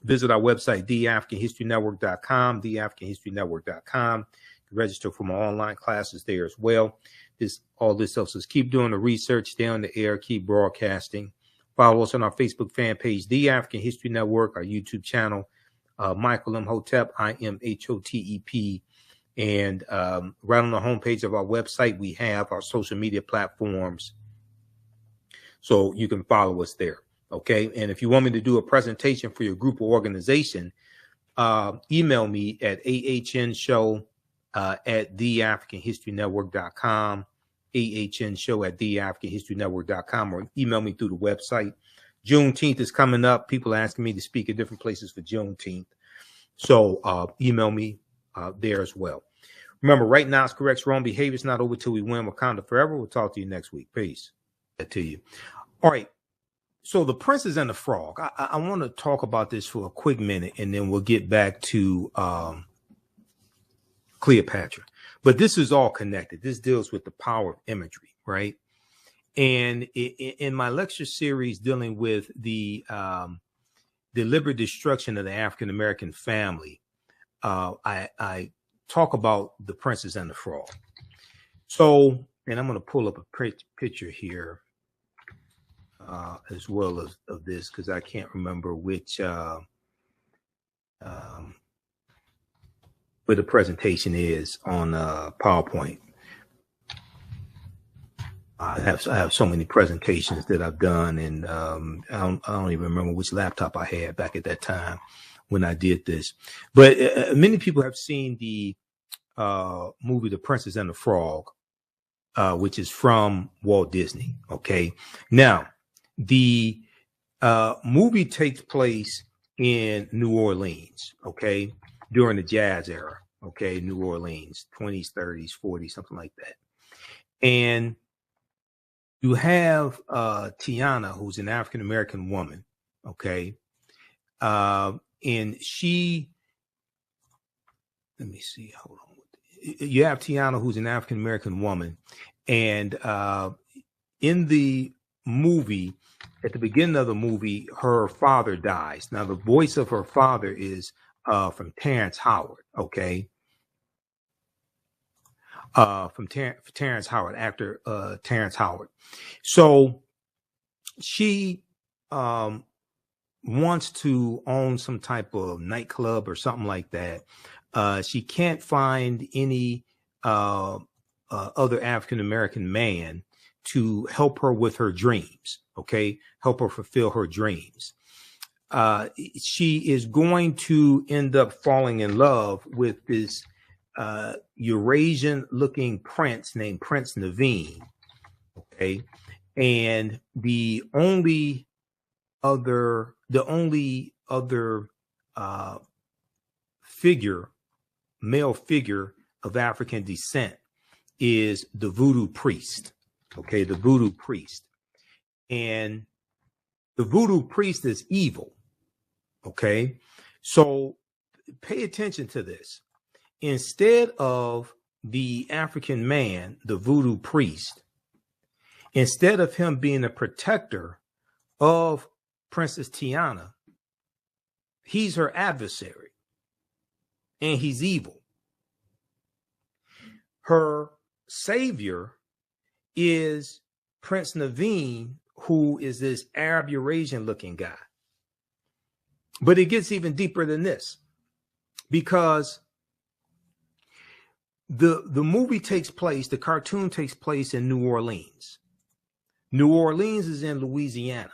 Visit our website, theafricanhistorynetwork.com, theafricanhistorynetwork.com. Register for my online classes there as well. All this helps us keep doing the research, stay on the air, keep broadcasting. Follow us on our Facebook fan page, The African History Network, our YouTube channel, Michael Imhotep, I-M-H-O-T-E-P. And right on the homepage of our website, we have our social media platforms, so you can follow us there. Okay. And if you want me to do a presentation for your group or organization, email me at ahnshow@theafricanhistorynetwork.com, ahnshow@theafricanhistorynetwork.com, or email me through the website. Juneteenth is coming up. People are asking me to speak at different places for Juneteenth. So email me there as well. Remember, right now is correct. Wrong behavior is not over till we win. Wakanda forever. We'll talk to you next week. Peace. To you. All right. So the Princess and the Frog. I want to talk about this for a quick minute, and then we'll get back to Cleopatra. But this is all connected. This deals with the power of imagery, right? And in my lecture series dealing with the deliberate destruction of the African American family, I talk about the Princess and the Frog. So, and I'm going to pull up a picture here as well as of this, because I can't remember which where the presentation is on PowerPoint. I have so many presentations that I've done, and I don't even remember which laptop I had back at that time when I did this. But many people have seen the movie The Princess and the Frog, which is from Walt Disney. Okay, now the movie takes place in New Orleans. Okay, during the jazz era. Okay, New Orleans, 20s, 30s, 40s, something like that, and you have Tiana, who's an African American woman, okay, and she. Let me see. Hold on. You have Tiana, who's an African American woman, and in the movie, at the beginning of the movie, her father dies. Now, the voice of her father is from Terrence Howard, okay. From Terrence Howard, actor Terrence Howard. So she wants to own some type of nightclub or something like that. She can't find any other African American man to help her with her dreams. Okay, help her fulfill her dreams. She is going to end up falling in love with this Eurasian looking prince named Prince Naveen. Okay. And the only other male figure of African descent is the voodoo priest. Okay. The voodoo priest. And the voodoo priest is evil. Okay. So pay attention to this. Instead of the African man, the voodoo priest, instead of him being a protector of Princess Tiana, he's her adversary and he's evil. Her savior is Prince Naveen, who is this Arab Eurasian looking guy. But it gets even deeper than this, because the movie takes place, the cartoon takes place in New Orleans. New Orleans is in Louisiana.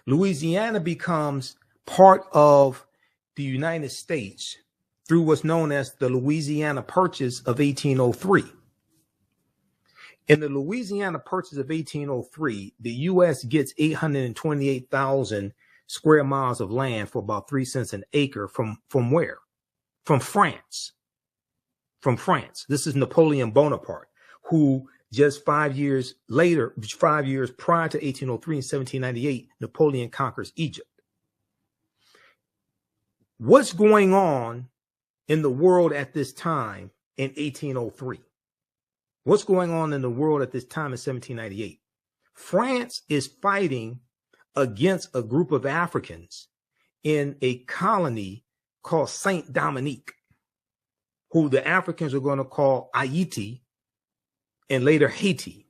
Louisiana becomes part of the United States through what's known as the Louisiana Purchase of 1803. In the Louisiana Purchase of 1803, the U.S. gets 828,000 square miles of land for about 3 cents an acre from where? From France. From France. This is Napoleon Bonaparte, who just 5 years later, 5 years prior to 1803, in 1798, Napoleon conquers Egypt. What's going on in the world at this time in 1803? What's going on in the world at this time in 1798? France is fighting against a group of Africans in a colony called Saint Dominique, who the Africans are going to call Haiti and later Haiti.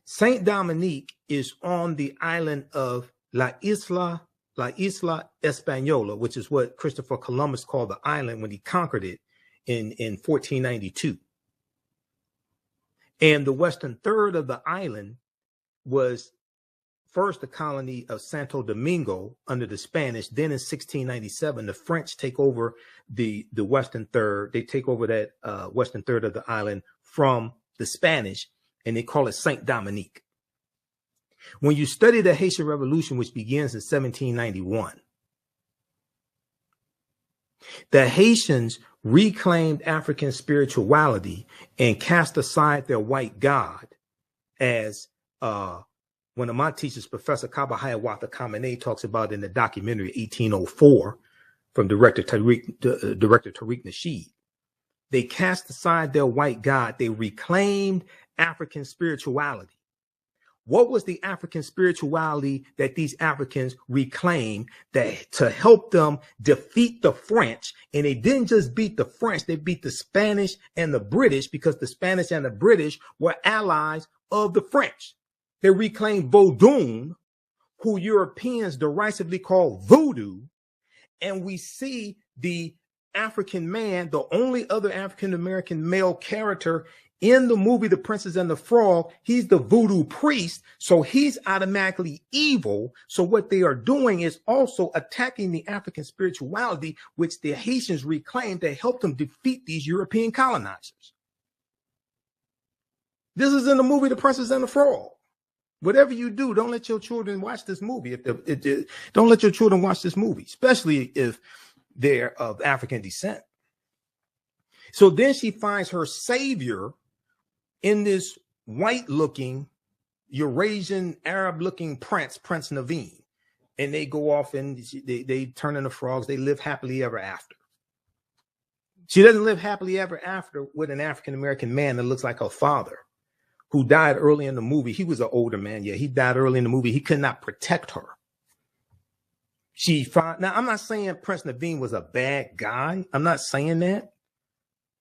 Saint Dominique is on the island of La Isla Española, which is what Christopher Columbus called the island when he conquered it in 1492. And the western third of the island was first the colony of Santo Domingo under the Spanish. Then in 1697, the French take over the western third. They take over that western third of the island from the Spanish, and they call it Saint Dominique. When you study the Haitian Revolution, which begins in 1791, the Haitians reclaimed African spirituality and cast aside their white God, as one of my teachers, Professor Mami Wata talks about in the documentary 1804 from director Tariq Nasheed. They cast aside their white God. They reclaimed African spirituality. What was the African spirituality that these Africans reclaimed that to help them defeat the French? And they didn't just beat the French, they beat the Spanish and the British, because the Spanish and the British were allies of the French. They reclaimed Vodun, who Europeans derisively call voodoo, and we see the African man, the only other African-American male character in the movie The Princess and the Frog. He's the voodoo priest, so he's automatically evil. So what they are doing is also attacking the African spirituality, which the Haitians reclaimed to help them defeat these European colonizers. This is in the movie The Princess and the Frog. Whatever you do, don't let your children watch this movie. Don't let your children watch this movie, especially if they're of African descent. So then she finds her savior in this white-looking, Eurasian, Arab-looking prince, Prince Naveen. And they go off and they turn into frogs. They live happily ever after. She doesn't live happily ever after with an African-American man that looks like her father, who died early in the movie. He was an older man. Yeah, he died early in the movie. He could not protect her. Now, I'm not saying Prince Naveen was a bad guy. I'm not saying that.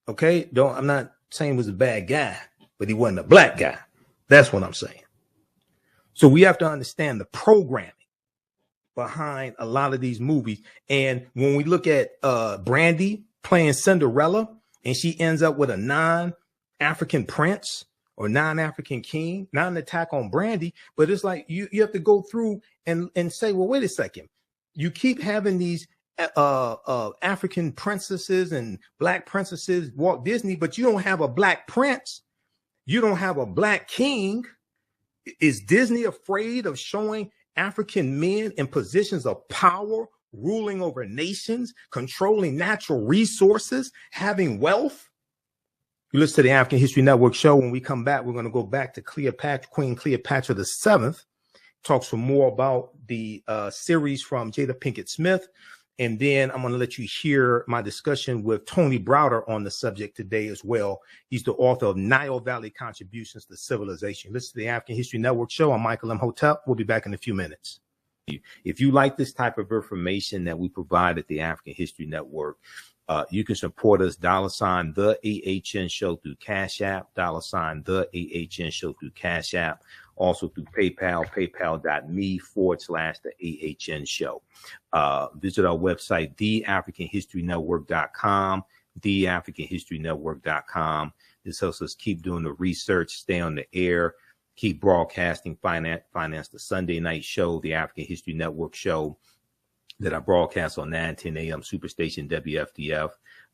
Okay? I'm not saying he was a bad guy, but he wasn't a black guy. That's what I'm saying. So we have to understand the programming behind a lot of these movies. And when we look at Brandy playing Cinderella, and she ends up with a non-African prince or non-African king, not an attack on Brandy, but it's like you have to go through and say, well, wait a second. You keep having these African princesses and black princesses, Walt Disney, but you don't have a black prince. You don't have a black king. Is Disney afraid of showing African men in positions of power, ruling over nations, controlling natural resources, having wealth? You listen to the African History Network show. When we come back, we're going to go back to Cleopatra, Queen Cleopatra VII. Talk some more about the series from Jada Pinkett Smith. And then I'm going to let you hear my discussion with Tony Browder on the subject today as well. He's the author of Nile Valley Contributions to Civilization. Listen to the African History Network show. I'm Michael Imhotep. We'll be back in a few minutes. If you like this type of information that we provide at the African History Network, you can support us, $, the AHN show through Cash App, $, the AHN show through Cash App, also through PayPal, paypal.me/the AHN show. Visit our website, theafricanhistorynetwork.com, theafricanhistorynetwork.com. This helps us keep doing the research, stay on the air, keep broadcasting, finance the Sunday night show, the African History Network show that I broadcast on 9:10 a.m. Superstation WFDF.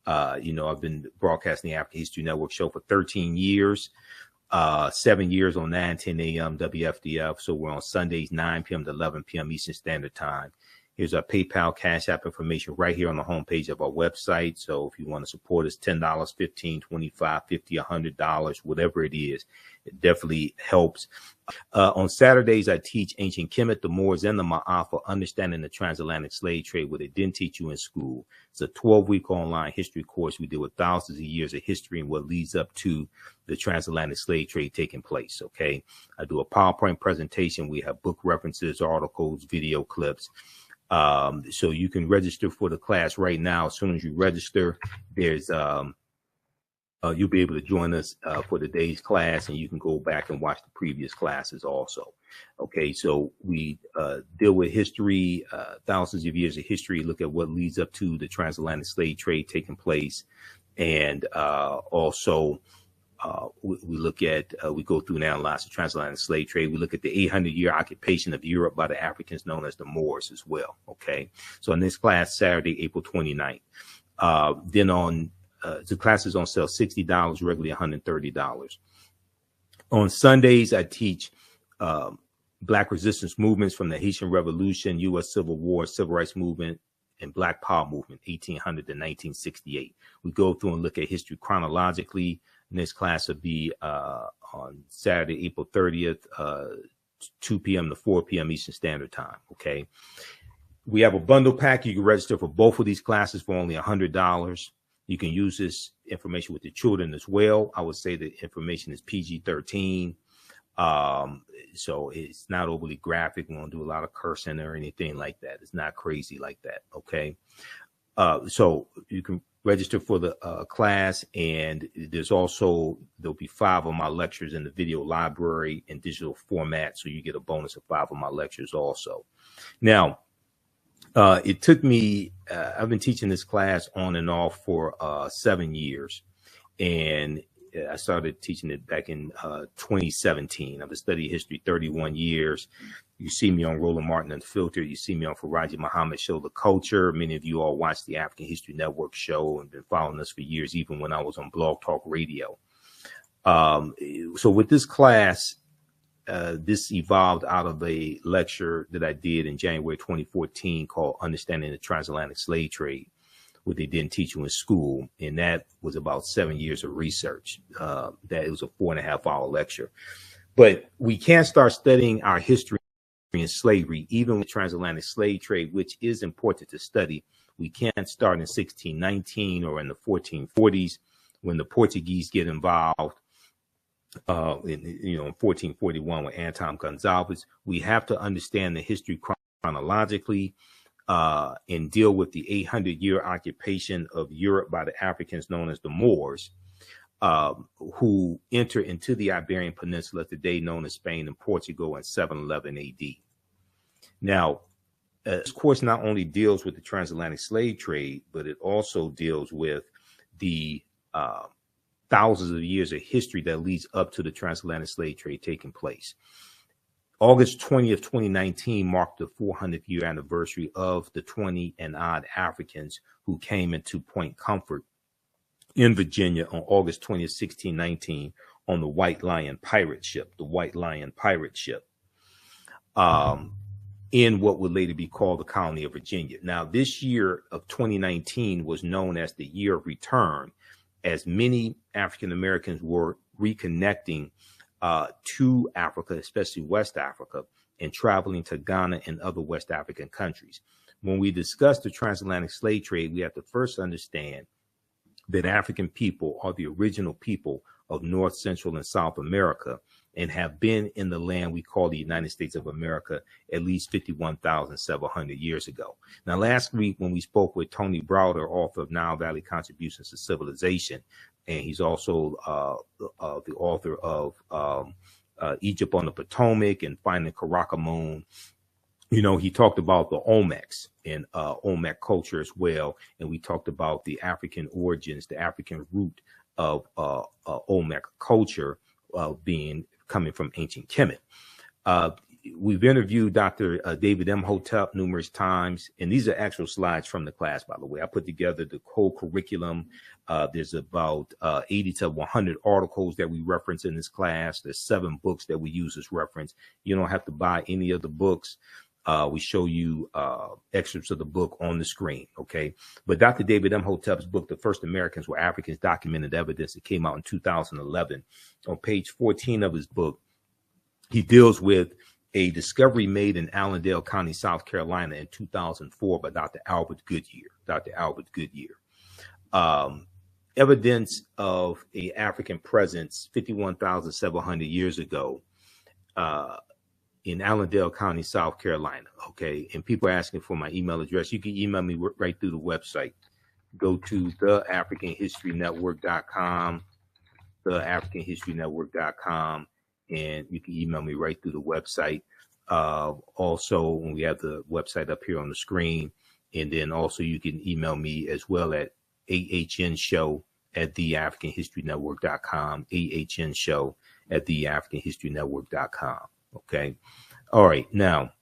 I've been broadcasting the African History Network show for 13 years, 7 years on 9:10 a.m. WFDF. So we're on Sundays, 9 p.m. to 11 p.m. Eastern Standard Time. Here's our PayPal, Cash App information right here on the homepage of our website. So if you want to support us, $10, $15, $25, $50, $100, whatever it is, it definitely helps. On Saturdays, I teach ancient Kemet, the Moors, and the Ma'afa, understanding the transatlantic slave trade, what they didn't teach you in school. It's a 12-week online history course. We deal with thousands of years of history and what leads up to the transatlantic slave trade taking place. Okay. I do a PowerPoint presentation. We have book references, articles, video clips. So you can register for the class right now. As soon as you register, there's you'll be able to join us for the day's class, and you can go back and watch the previous classes also. Okay, so we deal with history, thousands of years of history, look at what leads up to the transatlantic slave trade taking place, and also we look at, we go through and analyze the transatlantic slave trade. We look at the 800-year occupation of Europe by the Africans known as the Moors as well. Okay. So in this class, Saturday, April 29th, then on, the class is on sale, $60, regularly $130. On Sundays, I teach, Black resistance movements from the Haitian Revolution, U.S. Civil War, Civil Rights Movement, and Black Power Movement, 1800 to 1968. We go through and look at history chronologically. This class will be on Saturday, April 30th, 2 p.m. to 4 p.m. Eastern Standard Time. Okay. We have a bundle pack. You can register for both of these classes for only $100. You can use this information with the children as well. I would say the information is PG-13. So it's not overly graphic. We won't do a lot of cursing or anything like that. It's not crazy like that. Okay. So you can register for the class, and there'll be 5 of my lectures in the video library in digital format. So you get a bonus of 5 of my lectures also. Now, It took me, I've been teaching this class on and off for 7 years. And I started teaching it back in 2017. I've studied history 31 years. You see me on Roland Martin Unfiltered. You see me on Farajii Muhammad Show, The Culture. Many of you all watch the African History Network show and been following us for years, even when I was on Blog Talk Radio. So with this class, this evolved out of a lecture that I did in January 2014 called Understanding the Transatlantic Slave Trade, what they didn't teach you in school. And that was about 7 years of research. That it was a 4.5-hour lecture. But we can't start studying our history in slavery, even with transatlantic slave trade, which is important to study. We can't start in 1619 or in the 1440s when the Portuguese get involved. In 1441 with Anton Gonzalez. We have to understand the history chronologically and deal with the 800-year occupation of Europe by the Africans known as the Moors, who enter into the Iberian Peninsula today known as Spain and Portugal in 711 AD. Now, this course not only deals with the transatlantic slave trade, but it also deals with the thousands of years of history that leads up to the transatlantic slave trade taking place. August 20th, 2019 marked the 400th year anniversary of the 20 and odd Africans who came into Point Comfort in Virginia on August 20th, 1619 on the White Lion pirate ship, in what would later be called the colony of Virginia. Now, this year of 2019 was known as the year of return, as many African Americans were reconnecting to Africa, especially West Africa, and traveling to Ghana and other West African countries. When we discuss the transatlantic slave trade, we have to first understand that African people are the original people of North, Central, and South America and have been in the land we call the United States of America at least 51,700 years ago. Now, last week when we spoke with Tony Browder, author of Nile Valley Contributions to Civilization, and he's also the author of Egypt on the Potomac and Finding Karakamoon, he talked about the Olmecs and Olmec culture as well. And we talked about the African origins, the African root of Olmec culture coming from ancient Kemet. We've interviewed Dr. David Imhotep numerous times, and these are actual slides from the class, by the way. I put together the whole curriculum. There's about 80 to 100 articles that we reference in this class. There's 7 books that we use as reference. You don't have to buy any of the books. We show you excerpts of the book on the screen, okay? But Dr. David Imhotep's book, The First Americans Were Africans, Documented Evidence, it came out in 2011. On page 14 of his book, he deals with a discovery made in Allendale County, South Carolina in 2004 by Dr. Albert Goodyear. Evidence of a African presence 51,700 years ago in Allendale County, South Carolina. Okay. And people are asking for my email address. You can email me right through the website. Go to theafricanhistorynetwork.com, and you can email me right through the website. Also, when we have the website up here on the screen, and then also you can email me as well at ahnshow@theafricanhistorynetwork.com, ahnshow@theafricanhistorynetwork.com. Okay. All right. Now,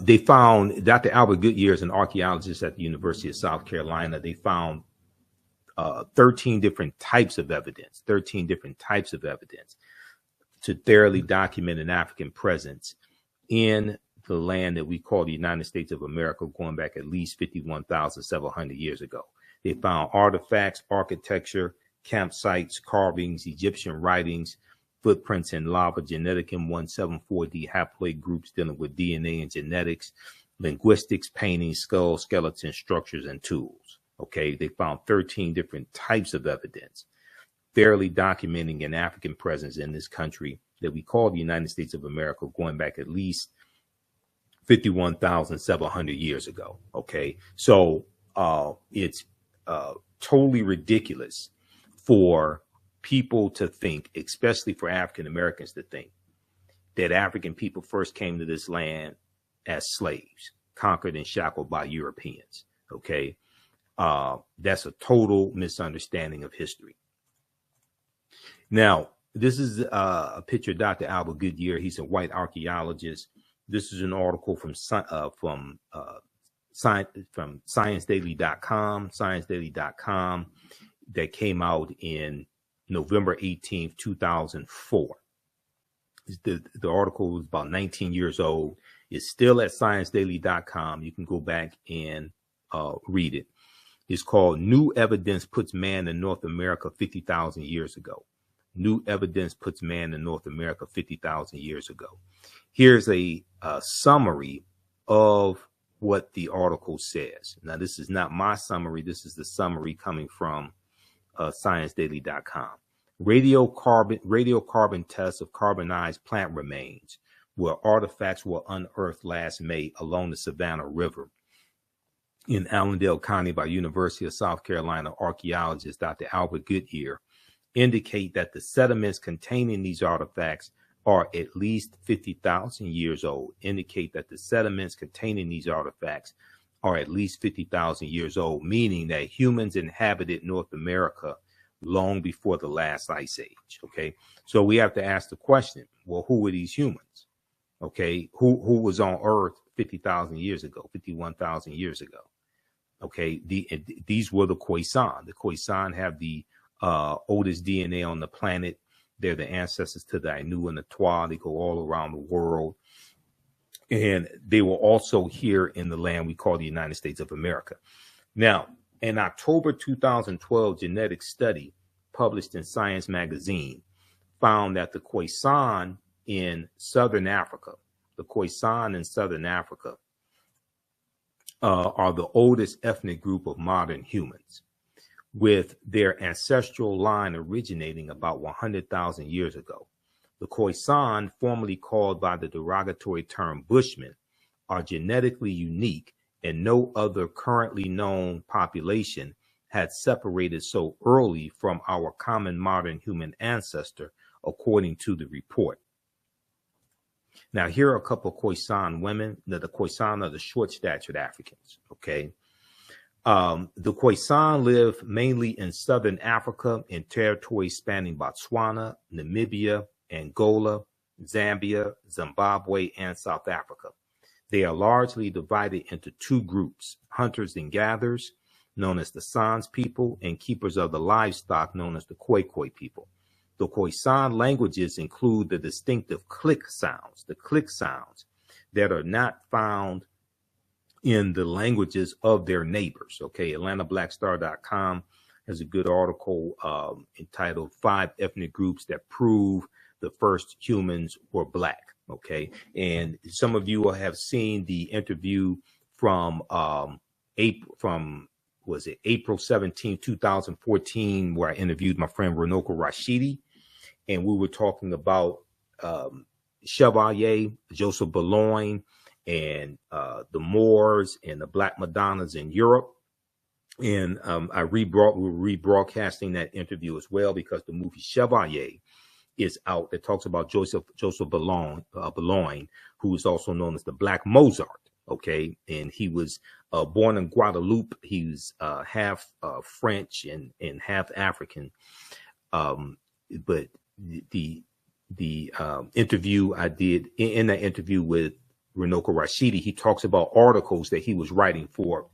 they found Dr. Albert Goodyear is an archaeologist at the University of South Carolina. They found 13 different types of evidence to thoroughly document an African presence in the land that we call the United States of America, going back at least 51,700 years ago. They found artifacts, architecture, campsites, carvings, Egyptian writings, footprints in lava, genetic M174D haploid groups dealing with DNA and genetics, linguistics, paintings, skulls, skeletons, structures, and tools. Okay, they found 13 different types of evidence fairly documenting an African presence in this country that we call the United States of America, going back at least 51,700 years ago. Okay, so it's totally ridiculous for people to think, especially for African Americans to think, that African people first came to this land as slaves, conquered and shackled by Europeans. Okay. That's a total misunderstanding of history. Now, this is a picture of Dr. Albert Goodyear. He's a white archaeologist. This is an article from ScienceDaily.com that came out in November 18th, 2004. The article was about 19 years old. It's still at ScienceDaily.com. You can go back and read it. It's called New Evidence Puts Man in North America 50,000 Years Ago. New evidence puts man in North America 50,000 years ago. Here's a summary of what the article says. Now, this is not my summary. This is the summary coming from ScienceDaily.com. Radiocarbon tests of carbonized plant remains where artifacts were unearthed last May along the Savannah River in Allendale County by University of South Carolina archaeologist Dr. Albert Goodyear indicate that the sediments containing these artifacts are at least 50,000 years old. Indicate that the sediments containing these artifacts are at least 50,000 years old, meaning that humans inhabited North America long before the last ice age. Okay, so we have to ask the question: well, who were these humans? Okay, who was on Earth 50,000 years ago, 51,000 years ago? Okay, these were the Khoisan. The Khoisan have the oldest DNA on the planet. They're the ancestors to the Ainu and the Twa. They go all around the world. And they were also here in the land we call the United States of America. Now, in October 2012, genetic study published in Science magazine found that the Khoisan in Southern Africa, are the oldest ethnic group of modern humans, with their ancestral line originating about 100,000 years ago. The Khoisan, formerly called by the derogatory term Bushmen, are genetically unique, and no other currently known population had separated so early from our common modern human ancestor, according to the report. Now, here are a couple of Khoisan women. Now, the Khoisan are the short-statured Africans, okay? The Khoisan live mainly in southern Africa in territories spanning Botswana, Namibia, Angola, Zambia, Zimbabwe, and South Africa. They are largely divided into two groups: hunters and gatherers, known as the Sans people, and keepers of the livestock, known as the Khoikhoi people. The Khoisan languages include the distinctive click sounds, that are not found in the languages of their neighbors. Okay, AtlantaBlackStar.com has a good article entitled 5 Ethnic Groups That Prove the First Humans Were Black. Okay, and some of you will have seen the interview from April 17, 2014, where I interviewed my friend Renoko Rashidi, and we were talking about Chevalier, Joseph Boulogne, and the Moors and the Black Madonnas in Europe. And we're rebroadcasting that interview as well, because the movie Chevalier is out that talks about Joseph Boulogne, who is also known as the Black Mozart. Okay, and he was born in Guadeloupe. He was half French and half African. But the interview I did in that interview with Renoko Rashidi, he talks about articles that he was writing for